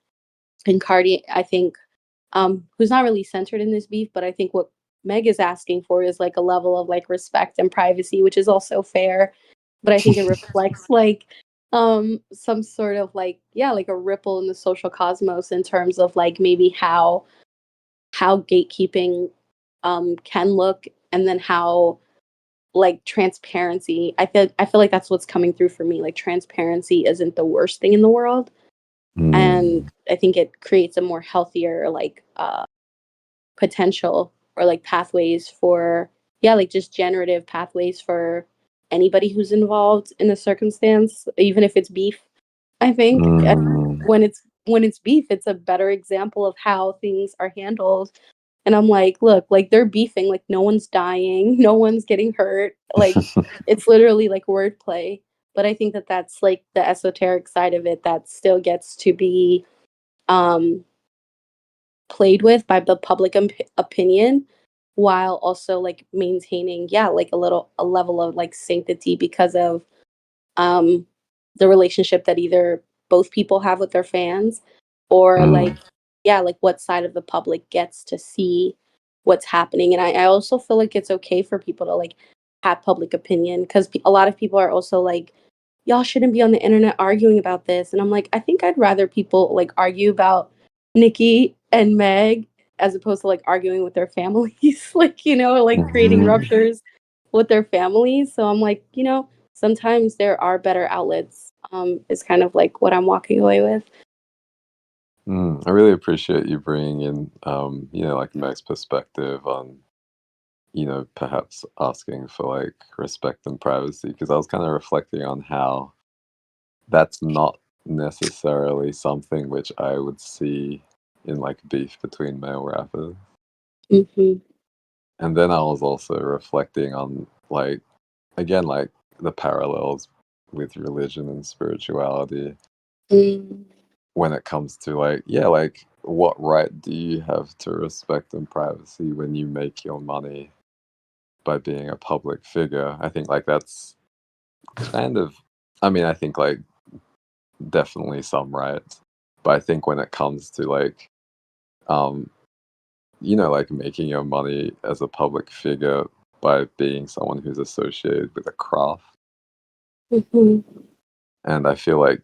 and Cardi, I think, who's not really centered in this beef, but I think what Meg is asking for is like a level of like respect and privacy, which is also fair. But I think it reflects like some sort of like, yeah, like a ripple in the social cosmos in terms of like maybe how gatekeeping can look, and then how like transparency, I feel like that's what's coming through for me. Like transparency isn't the worst thing in the world, and Mm. I think it creates a more healthier like potential, or like pathways for, yeah, like just generative pathways for anybody who's involved in a circumstance, even if it's beef. I think Mm. when it's beef, it's a better example of how things are handled. And I'm like, look, like they're beefing, like no one's dying, no one's getting hurt. Like it's literally like wordplay. But I think that that's like the esoteric side of it that still gets to be um played with by the public opinion, while also like maintaining, yeah, like a level of like sanctity because of um the relationship that either both people have with their fans, or like, Mm. yeah, like what side of the public gets to see what's happening. And I also feel like it's okay for people to like have public opinion, because a lot of people are also like, y'all shouldn't be on the internet arguing about this. And I'm like, I think I'd rather people like argue about Nikki and Meg as opposed to like arguing with their families, like, like creating Mhm. ruptures with their families. So I'm like, sometimes there are better outlets, is kind of like what I'm walking away with. I really appreciate you bringing in, like Meg's perspective on, perhaps asking for like respect and privacy, because I was kind of reflecting on how that's not necessarily something which I would see in like beef between male rappers. Hmm. And then I was also reflecting on like, again, like the parallels with religion and spirituality Mm. when it comes to like, yeah, like what right do you have to respect and privacy when you make your money by being a public figure? I think like that's kind of, I mean, I think like definitely some rights, but I think when it comes to like, um, like making your money as a public figure by being someone who's associated with a craft, Hmm. and I feel like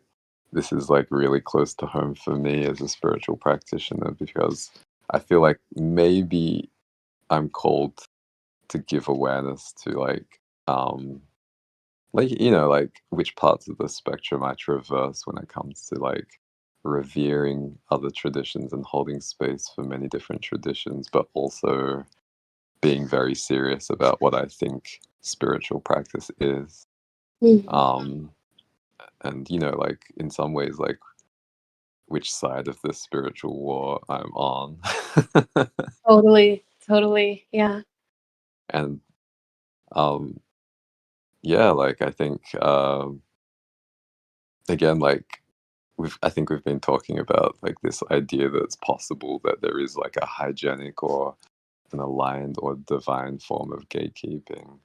this is like really close to home for me as a spiritual practitioner, because I feel like maybe I'm called to give awareness to like which parts of the spectrum I traverse when it comes to like revering other traditions and holding space for many different traditions, but also being very serious about what I think spiritual practice is. Mm. Um, and like in some ways, like which side of the spiritual war I'm on. Totally, totally, yeah. And um, yeah, like I think again, like I think we've been talking about like this idea that it's possible that there is like a hygienic or an aligned or divine form of gatekeeping.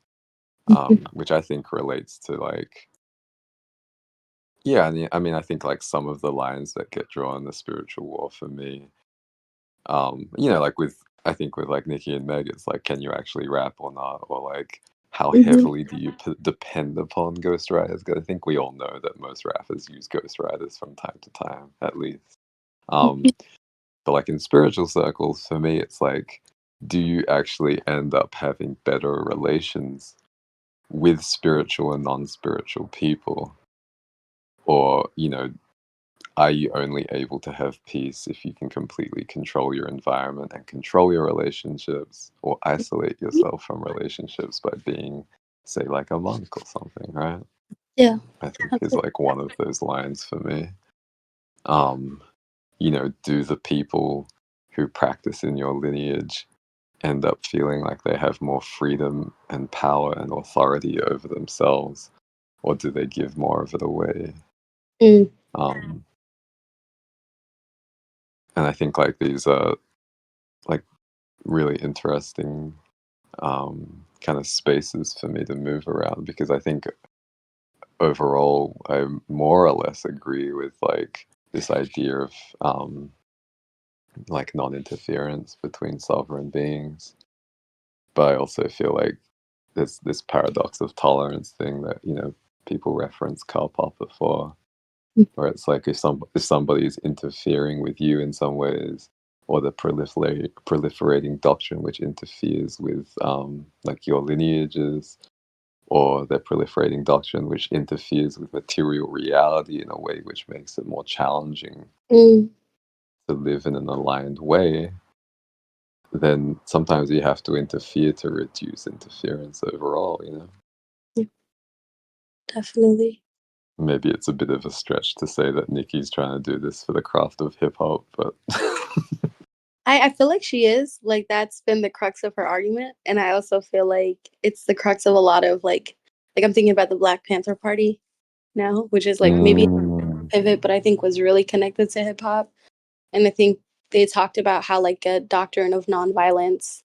which I think relates to like, yeah, I mean, I think like some of the lines that get drawn in the spiritual war for me, like I think with like Nicki and Meg, it's like, can you actually rap or not? Or like, how Mhm. heavily do you depend upon ghostwriters? Because I think we all know that most rappers use ghostwriters from time to time, at least. Um, but like in spiritual circles, for me, it's like, do you actually end up having better relations with spiritual and non-spiritual people? Or, are you only able to have peace if you can completely control your environment and control your relationships, or isolate yourself from relationships by being, say, like a monk or something, right? Yeah. I think is like one of those lines for me. Um, do the people who practice in your lineage end up feeling like they have more freedom and power and authority over themselves, or do they give more of it away? Mm. Um, and I think like these are like really interesting kind of spaces for me to move around, because I think overall I more or less agree with like this idea of like non-interference between sovereign beings, but I also feel like there's this paradox of tolerance thing that people reference Karl Popper for, where it's like if somebody's interfering with you in some ways, or the proliferating doctrine which interferes with like your lineages, or the proliferating doctrine which interferes with material reality in a way which makes it more challenging Mm. to live in an aligned way, then sometimes you have to interfere to reduce interference overall. Yeah, definitely. Maybe it's a bit of a stretch to say that Nikki's trying to do this for the craft of hip hop, but I feel like she is. Like that's been the crux of her argument. And I also feel like it's the crux of a lot of like I'm thinking about the Black Panther Party now, which is like maybe a Mm, pivot, but I think was really connected to hip hop. And I think they talked about how like a doctrine of nonviolence,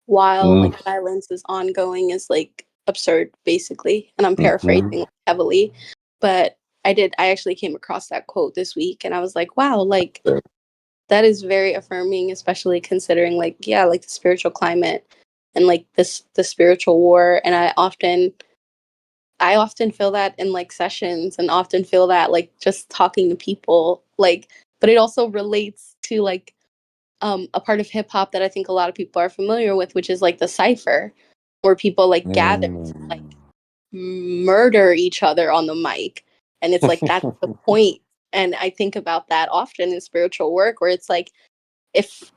while mm, like violence is ongoing, is like absurd, basically. And I'm mhm. paraphrasing heavily, but I actually came across that quote this week, and I was like, wow, like Yeah. that is very affirming, especially considering like yeah, like the spiritual climate and like the spiritual war. And I often feel that in like sessions, and often feel that like just talking to people, like, but it also relates to like a part of hip hop that I think a lot of people are familiar with, which is like the cipher, where people like gather to like Mm. murder each other on the mic. And it's like that's the point. And I think about that often in spiritual work, where it's like if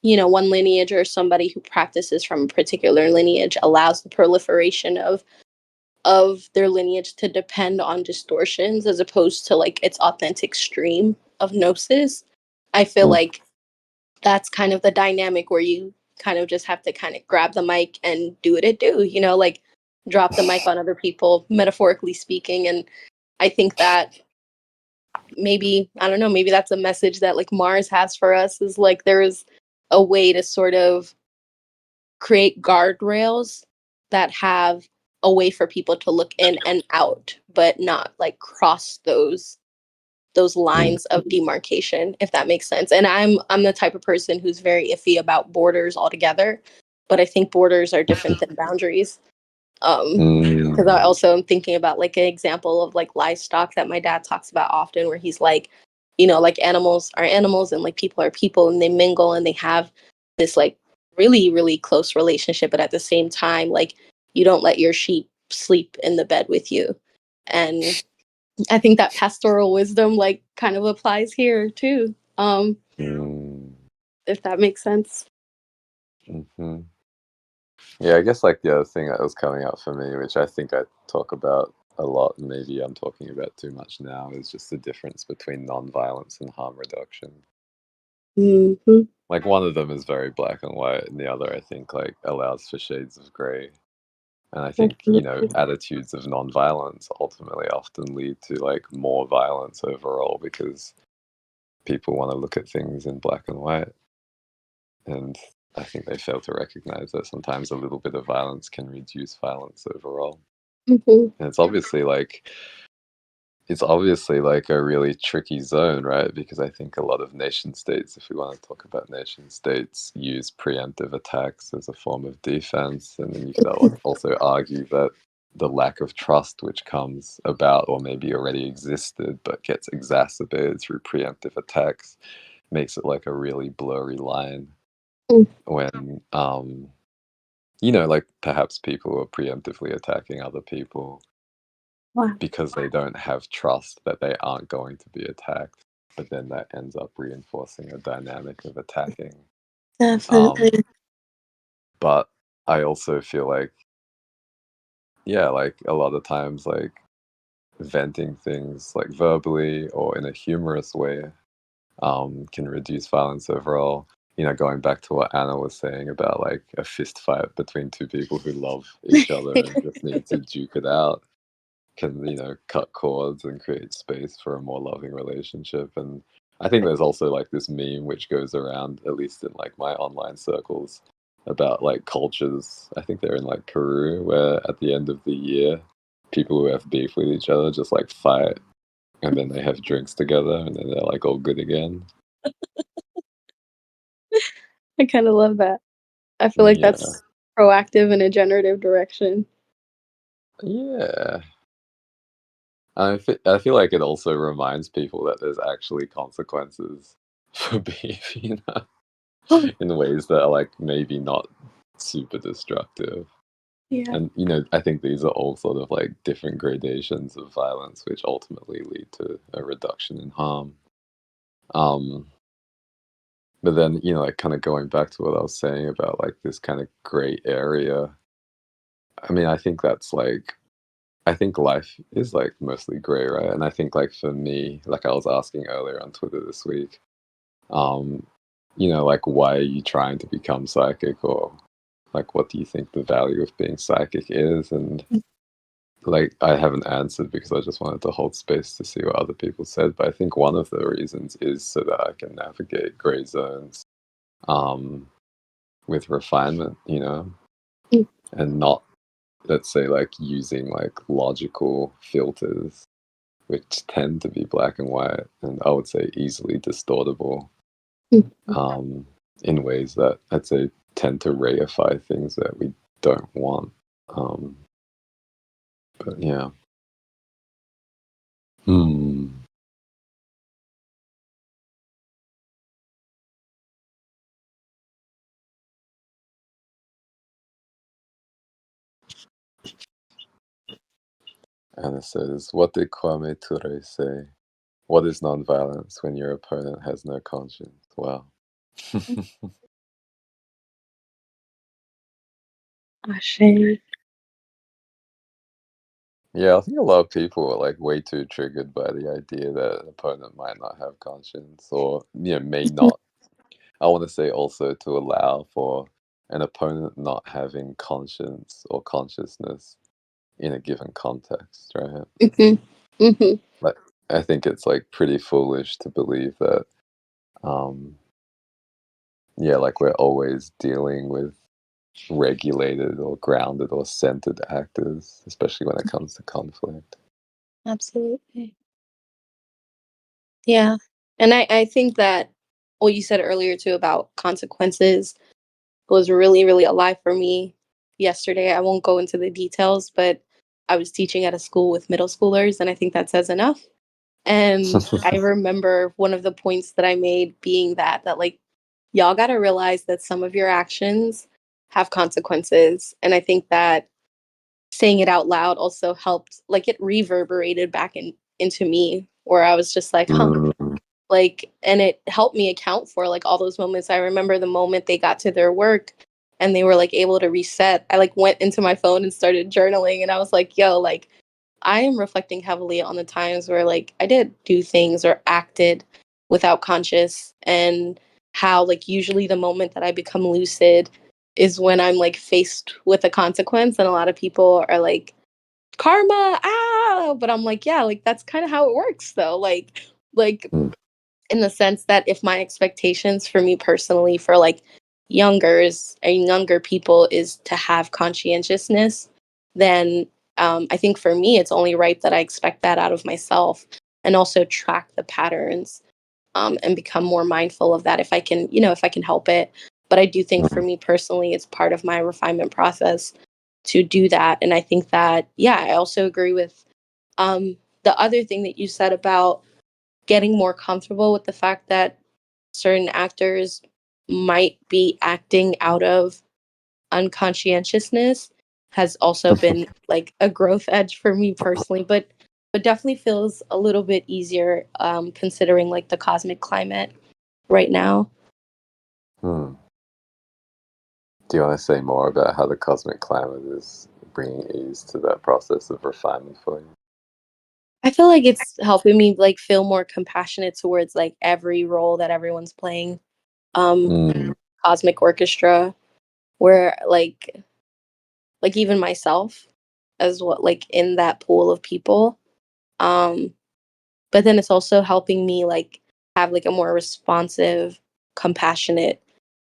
one lineage or somebody who practices from a particular lineage allows the proliferation of their lineage to depend on distortions as opposed to like its authentic stream of gnosis, I feel Mm. like that's kind of the dynamic where you kind of just have to kind of grab the mic and do what it do, like drop the mic on other people, metaphorically speaking. And I think that maybe, I don't know, maybe that's a message that like Mars has for us, is like there is a way to sort of create guardrails that have a way for people to look in and out, but not like cross those Mm. lines of demarcation, if that makes sense. And I'm the type of person who's very iffy about borders altogether, but I think borders are different than boundaries. Because I Mm. also am thinking about like an example of like livestock that my dad talks about often, where he's like, like animals are animals and like people are people, and they mingle and they have this like really, really close relationship, but at the same time, like you don't let your sheep sleep in the bed with you. And I think that pastoral wisdom like kind of applies here too. Mm. If that makes sense. Mhm. Yeah, I guess like the other thing that was coming up for me, which I think I talk about a lot, and maybe I'm talking about too much now, is just the difference between nonviolence and harm reduction. Hmm. Like one of them is very black and white, and the other I think like allows for shades of gray. And I think, attitudes of nonviolence ultimately often lead to like more violence overall, because people want to look at things in black and white. And I think they fail to recognize that sometimes a little bit of violence can reduce violence overall. Mhm. And it's obviously like a really tricky zone, right? Because I think a lot of nation states, if we want to talk about nation states, use preemptive attacks as a form of defense. And then you could also argue that the lack of trust which comes about or maybe already existed but gets exacerbated through preemptive attacks makes it like a really blurry line Mm. when like perhaps people are preemptively attacking other people Wow. because they don't have trust that they aren't going to be attacked, but then that ends up reinforcing a dynamic of attacking. Definitely. But I also feel like, yeah, like a lot of times, like venting things like verbally or in a humorous way can reduce violence overall. Going back to what Anna was saying about like a fist fight between two people who love each other and just need to duke it out can cut cords and create space for a more loving relationship. And I think there's also like this meme which goes around, at least in like my online circles, about like cultures. I think they're in like Peru, where at the end of the year people who have beef with each other just like fight and then they have drinks together and then they're like all good again. I kind of love that. I feel like Yeah. that's proactive in a generative direction. Yeah. I feel like it also reminds people that there's actually consequences for beef, in ways that are like maybe not super destructive. Yeah. And I think these are all sort of like different gradations of violence which ultimately lead to a reduction in harm. Um but then, like kind of going back to what I was saying about like this kind of gray area. I mean, I think life is like mostly gray, right? And I think like for me, like I was asking earlier on Twitter this week, um, like why are you trying to become psychic, or like what do you think the value of being psychic is? And like I haven't answered because I just wanted to hold space to see what other people said. But I think one of the reasons is so that I can navigate gray zones um, with refinement, Mm. and not, let's say, like using like logical filters which tend to be black and white, and I would say easily distortable, Mm. in ways that I'd say tend to reify things that we don't want. But yeah. Hmm. Anna says, what did Kwame Ture say? What is nonviolence when your opponent has no conscience? Wow. Ashe. Yeah, I think a lot of people are like way too triggered by the idea that an opponent might not have conscience, or may not. I want to say also to allow for an opponent not having conscience or consciousness in a given context, right? Mhm. Mhm. Like, I think it's like pretty foolish to believe that, um, yeah, like we're always dealing with regulated or grounded or centered actors, especially when it comes to conflict. Absolutely. Yeah. And I think that what you said earlier too about consequences was really, really alive for me yesterday. I won't go into the details, but I was teaching at a school with middle schoolers, and I think that says enough. And I remember one of the points that I made being that like y'all got to realize that some of your actions have consequences. And I think that saying it out loud also helped, like it reverberated back into me where I was just like, huh, Mm. like, and it helped me account for like all those moments. I remember the moment they got to their work and they were like able to reset. I like went into my phone and started journaling, and I was like, yo, like I am reflecting heavily on the times where like I did do things or acted without conscious, and how like usually the moment that I become lucid is when I'm like faced with a consequence, and a lot of people are like karma, but I'm like, yeah, like that's kind of how it works though. Like Mm. in the sense that if my expectations for me personally for like younger people is to have conscientiousness, then I think for me it's only right that I expect that out of myself, and also track the patterns, and become more mindful of that if I can, if I can help it. But I do think for Mm. me personally, it's part of my refinement process to do that. And I think that, yeah, I also agree with the other thing that you said about getting more comfortable with the fact that certain actors might be acting out of unconscientiousness has also been like a growth edge for me personally, but definitely feels a little bit easier, considering like the cosmic climate right now. Hmm. Do you want to say more about how the cosmic climate is bringing ease to that process of refinement for you? I feel like it's helping me like feel more compassionate towards like every role that everyone's playing. Um, Mm. Cosmic orchestra, where like even myself as what like in that pool of people. Um, but then it's also helping me like have like a more responsive, compassionate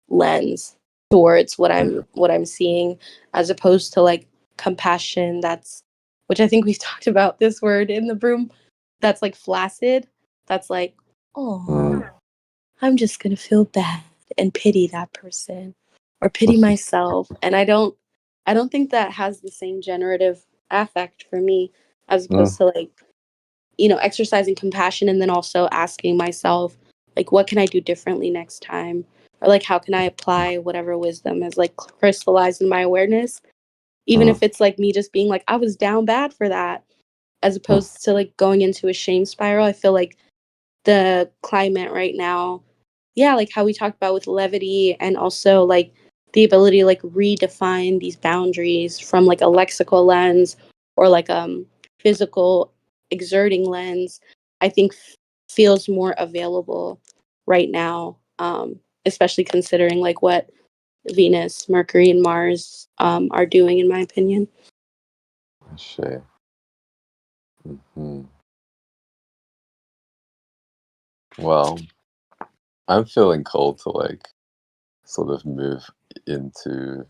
lens towards what I'm seeing, as opposed to like compassion that's, which I think we've talked about this word in the room, that's like flaccid, that's like, oh, Mm. I'm just gonna feel bad and pity that person or pity myself. And I don't think that has the same generative affect for me, as Mm. opposed to like, exercising compassion and then also asking myself, like, what can I do differently next time? Or like, how can I apply whatever wisdom has like crystallized in my awareness? Even Mm. if it's like me just being like, I was down bad for that, as Mm. opposed to like going into a shame spiral. I feel like the climate right now, yeah, like how we talked about with levity, and also like the ability to like redefine these boundaries from like a lexical lens or like physical exerting lens, I think feels more available right now, especially considering like what Venus, Mercury, and Mars are doing, in my opinion. I see. Hmm. Well, I'm feeling called to like sort of move into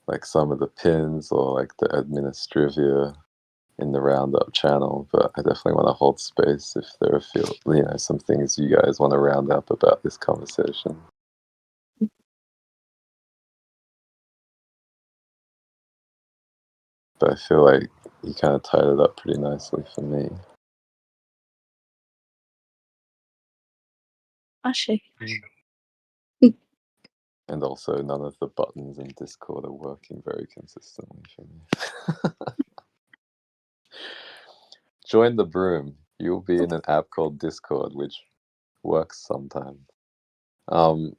like some of the pins or like the administrivia in the roundup channel, but I definitely want to hold space if there are some things you guys want to round up about this conversation. But I feel like you kind of tied it up pretty nicely for me. Ashe. And also, none of the buttons in Discord are working very consistently for me. Join the broom. You'll be in an app called Discord, which works sometimes. Um,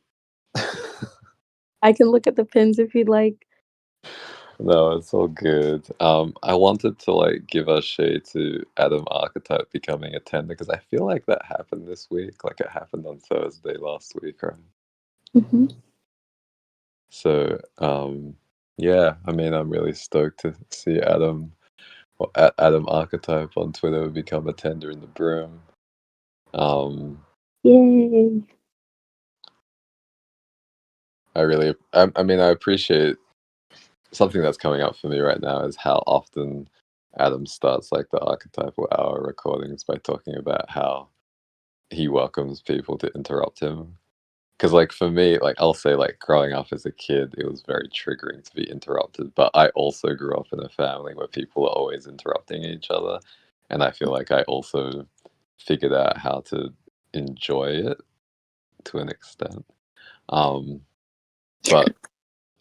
I can look at the pins if you'd like. no, it's all good. I wanted to like give a shade to Adam Archetype becoming a tender because I feel like that happened this week. Like it happened on Thursday last week, right? Hmm. So, yeah, I mean, I'm really stoked to see Adam, or Adam Archetype on Twitter become a tender in the broom. Um, Yay. I mean, I appreciate something that's coming up for me right now is how often Adam starts like the archetypal hour recordings by talking about how he welcomes people to interrupt him. Because like for me, like I'll say like growing up as a kid, it was very triggering to be interrupted. But I also grew up in a family where people are always interrupting each other, and I feel like I also figured out how to enjoy it to an extent. Um, but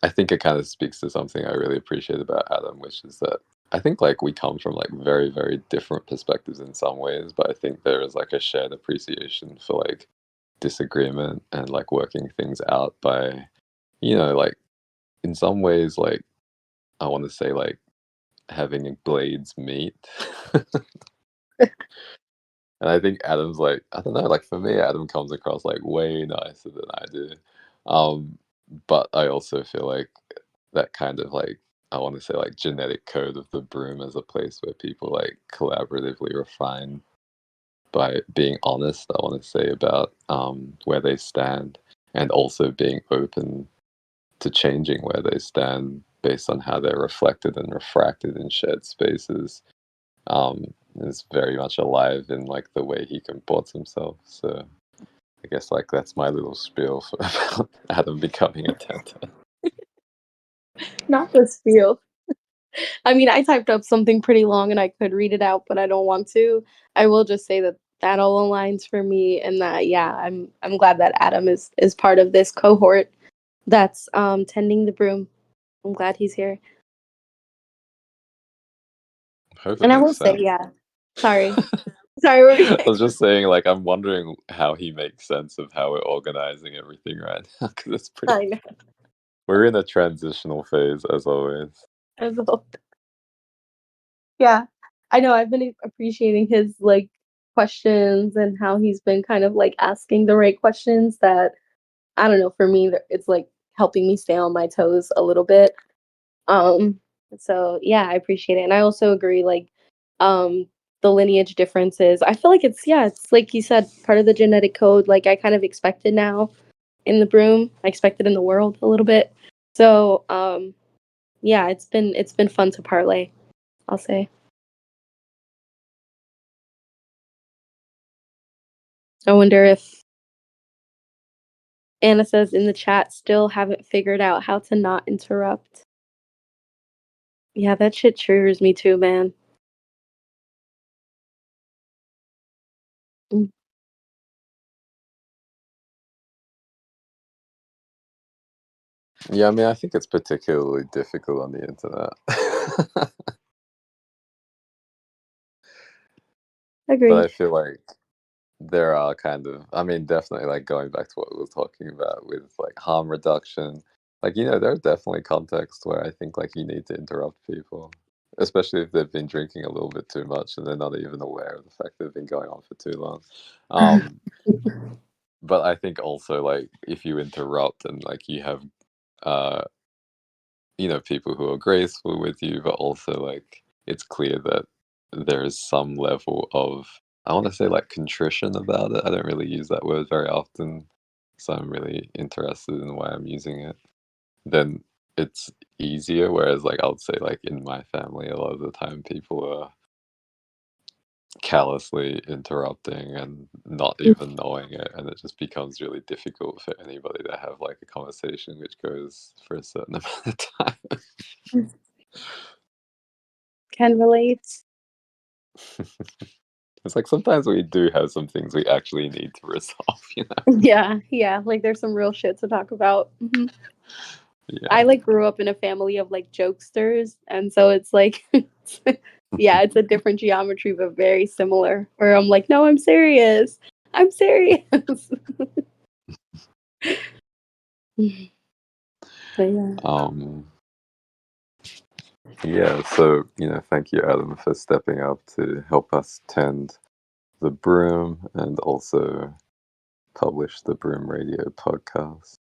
I think it kind of speaks to something I really appreciate about Adam, which is that I think like we come from like very, very different perspectives in some ways, but I think there is like a shared appreciation for like disagreement and like working things out by, like in some ways, like I want to say like having blades meet. And I think Adam's like, I don't know, like for me, Adam comes across like way nicer than I do. Um, but I also feel like that kind of like, I want to say like genetic code of the broom as a place where people like collaboratively refine by being honest, I want to say about where they stand and also being open to changing where they stand based on how they're reflected and refracted in shared spaces is very much alive in like the way he comports himself. So I guess like that's my little spiel for about Adam becoming a tenter. Not the spiel. I mean, I typed up something pretty long and I could read it out, but I don't want to. I will just say that that all aligns for me, and that yeah, I'm glad that Adam is part of this cohort that's tending the broom. I'm glad he's here. Hope it And I makes will say, sense. yeah. Sorry. Sorry, what were you I saying? was just saying, like, I'm wondering how he makes sense of how we're organizing everything right now, because it's pretty. I know. We're in a transitional phase, as always. As well. Yeah. I know I've been appreciating his like questions and how he's been kind of like asking the right questions that I don't know, for me it's like helping me stay on my toes a little bit. Um, so yeah, I appreciate it. And I also agree, like, the lineage differences. I feel like it's yeah, it's like you said, part of the genetic code. Like I kind of expect it now in the broom. I expect it in the world a little bit. So yeah, it's been fun to parlay, I'll say. I wonder if Anna says in the chat still haven't figured out how to not interrupt. Yeah, that shit triggers me too, man. Mm. Yeah, I mean, I think it's particularly difficult on the internet. But I Agreed. feel like there are kind of, I mean, definitely like going back to what we were talking about with like harm reduction. Like, there are definitely contexts where I think like you need to interrupt people, especially if they've been drinking a little bit too much and they're not even aware of the fact they've been going on for too long. But I think also like if you interrupt and like you have, uh, people who are graceful with you, but also like it's clear that there is some level of, I want to say like contrition about it. I don't really use that word very often, so I'm really interested in why I'm using it. Then it's easier. Whereas like I would say like in my family, a lot of the time people are callously interrupting and not even knowing it, and it just becomes really difficult for anybody to have like a conversation which goes for a certain amount of time. Can relate. It's like sometimes we do have some things we actually need to resolve. Yeah, yeah, like there's some real shit to talk about. Yeah. I like grew up in a family of like jokesters, and so it's like, yeah, it's a different geometry, but very similar. Where I'm like, no, I'm serious. I'm serious. But yeah, Um, yeah, so, thank you, Adam, for stepping up to help us tend the broom and also publish the Broom Radio podcast.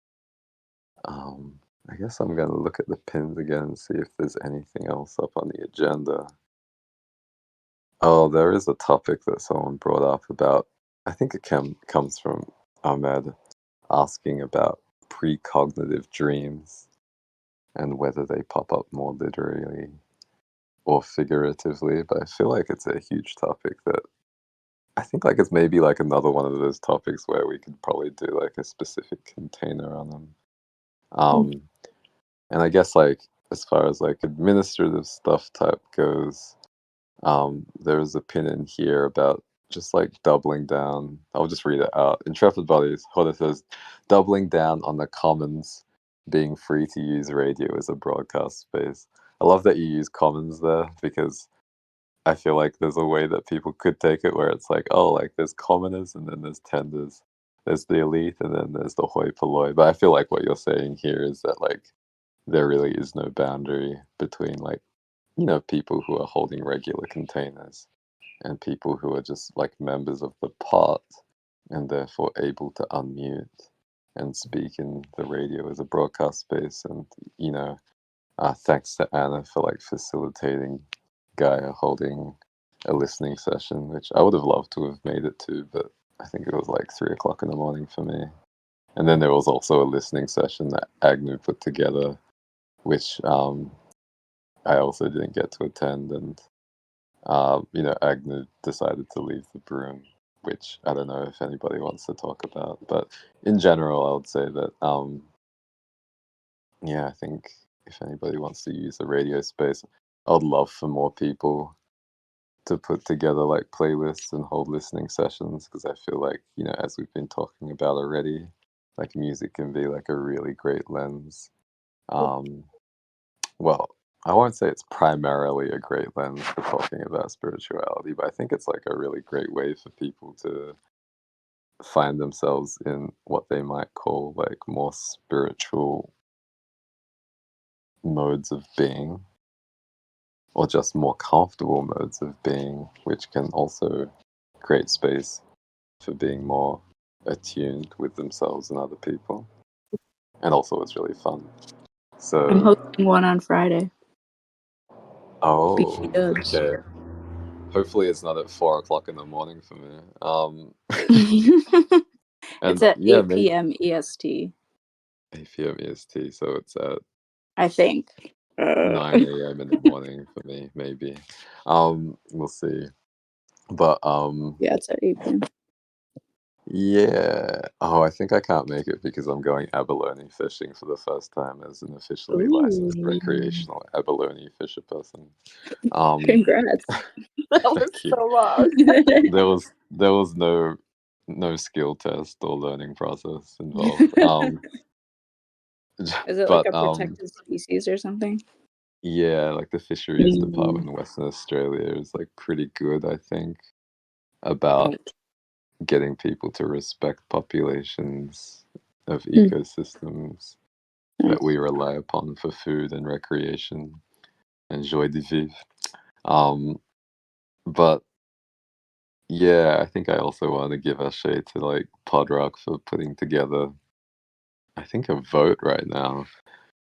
I guess I'm going to look at the pins again and see if there's anything else up on the agenda. Oh, there is a topic that someone brought up about, I think it comes from Ahmed, asking about precognitive dreams and whether they pop up more literally or figuratively. But I feel like it's a huge topic that I think like it's maybe like another one of those topics where we could probably do like a specific container on them. Um, and I guess like as far as like administrative stuff type goes, there's a pin in here about just like doubling down. I'll just read it out. Intrepid Bodies, Hoda says, doubling down on the commons being free to use radio as a broadcast space. I love that you use commons there because I feel like there's a way that people could take it where it's like, oh, like there's commoners and then there's tenders, there's the elite and then there's the hoi polloi. But I feel like what you're saying here is that like there really is no boundary between like, people who are holding regular containers and people who are just like members of the pot and therefore able to unmute and speak in the radio as a broadcast space. And, thanks to Anna for like facilitating Gaia holding a listening session, which I would have loved to have made it to, but I think it was like 3 o'clock in the morning for me. And then there was also a listening session that Agnew put together, which I also didn't get to attend. And Agnew decided to leave the broom, which I don't know if anybody wants to talk about. But in general, I would say that, I think if anybody wants to use the radio space, I'd love for more people to put together like playlists and hold listening sessions, because I feel like, as we've been talking about already, like music can be like a really great lens. Well, I won't say it's primarily a great lens for talking about spirituality, but I think it's like a really great way for people to find themselves in what they might call like more spiritual modes of being, or just more comfortable modes of being, which can also create space for being more attuned with themselves and other people. And also, it's really fun. I'm So, hosting one on Friday. oh, Dubs. okay. Hopefully, it's not at 4 o'clock in the morning for me. It's And at yeah, 8 maybe p.m. EST, 8 p.m. EST, so it's at I think. 9 a.m. in the morning for me, maybe. We'll see. But Yeah, it's at 8 p.m. yeah. Oh, I think I can't make it because I'm going abalone fishing for the first time as an officially licensed Ooh. recreational abalone fisher person. Um, Congrats. That was Thank you. so long. There was no skill test or learning process involved. Is it like But a protected species or something? yeah, like the fisheries Mm. department in Western Australia is like pretty good, I think, about getting people to respect populations of ecosystems that we rely upon for food and recreation and joie de vivre. But yeah, I think I also want to give a shade to like Podrock for putting together, I think, a vote right now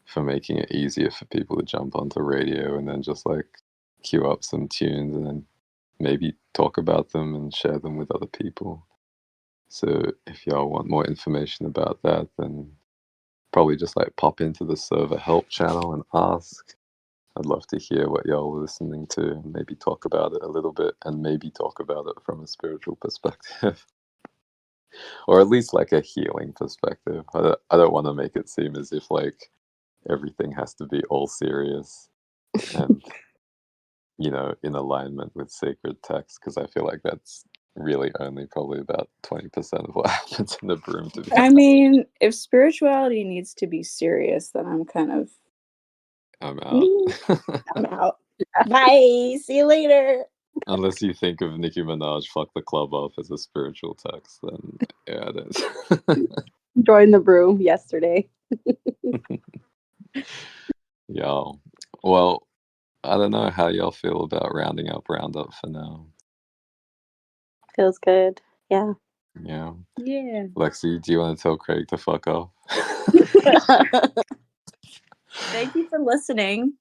for making it easier for people to jump onto radio and then just like queue up some tunes and then maybe talk about them and share them with other people. So if y'all want more information about that, then probably just like pop into the server help channel and ask. I'd love to hear what y'all are listening to and maybe talk about it a little bit and maybe talk about it from a spiritual perspective. Or at least like a healing perspective. I don't want to make it seem as if like everything has to be all serious and in alignment with sacred text, because I feel like that's really only probably about 20% of what happens in the broom, to be I honest. mean, if spirituality needs to be serious, then I'm kind of I'm out. I'm out. Bye. See you later. Unless you think of Nicki Minaj "Fuck the Club Up" as a spiritual text, then yeah, it is. Joined the broom yesterday. Y'all. Well, I don't know how y'all feel about rounding up Roundup for now. Feels good. Yeah. Yeah. yeah. Lexi, do you want to tell Craig to fuck off? Thank you for listening.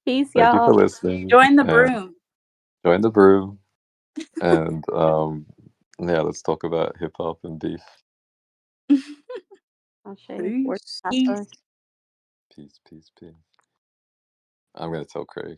Peace, Thank you for y'all. listening. Join the and broom. Join the broom. And yeah, let's talk about hip hop and beef. I'll show you. Where's Peace. the Peace, peace, peace. I'm gonna tell Craig.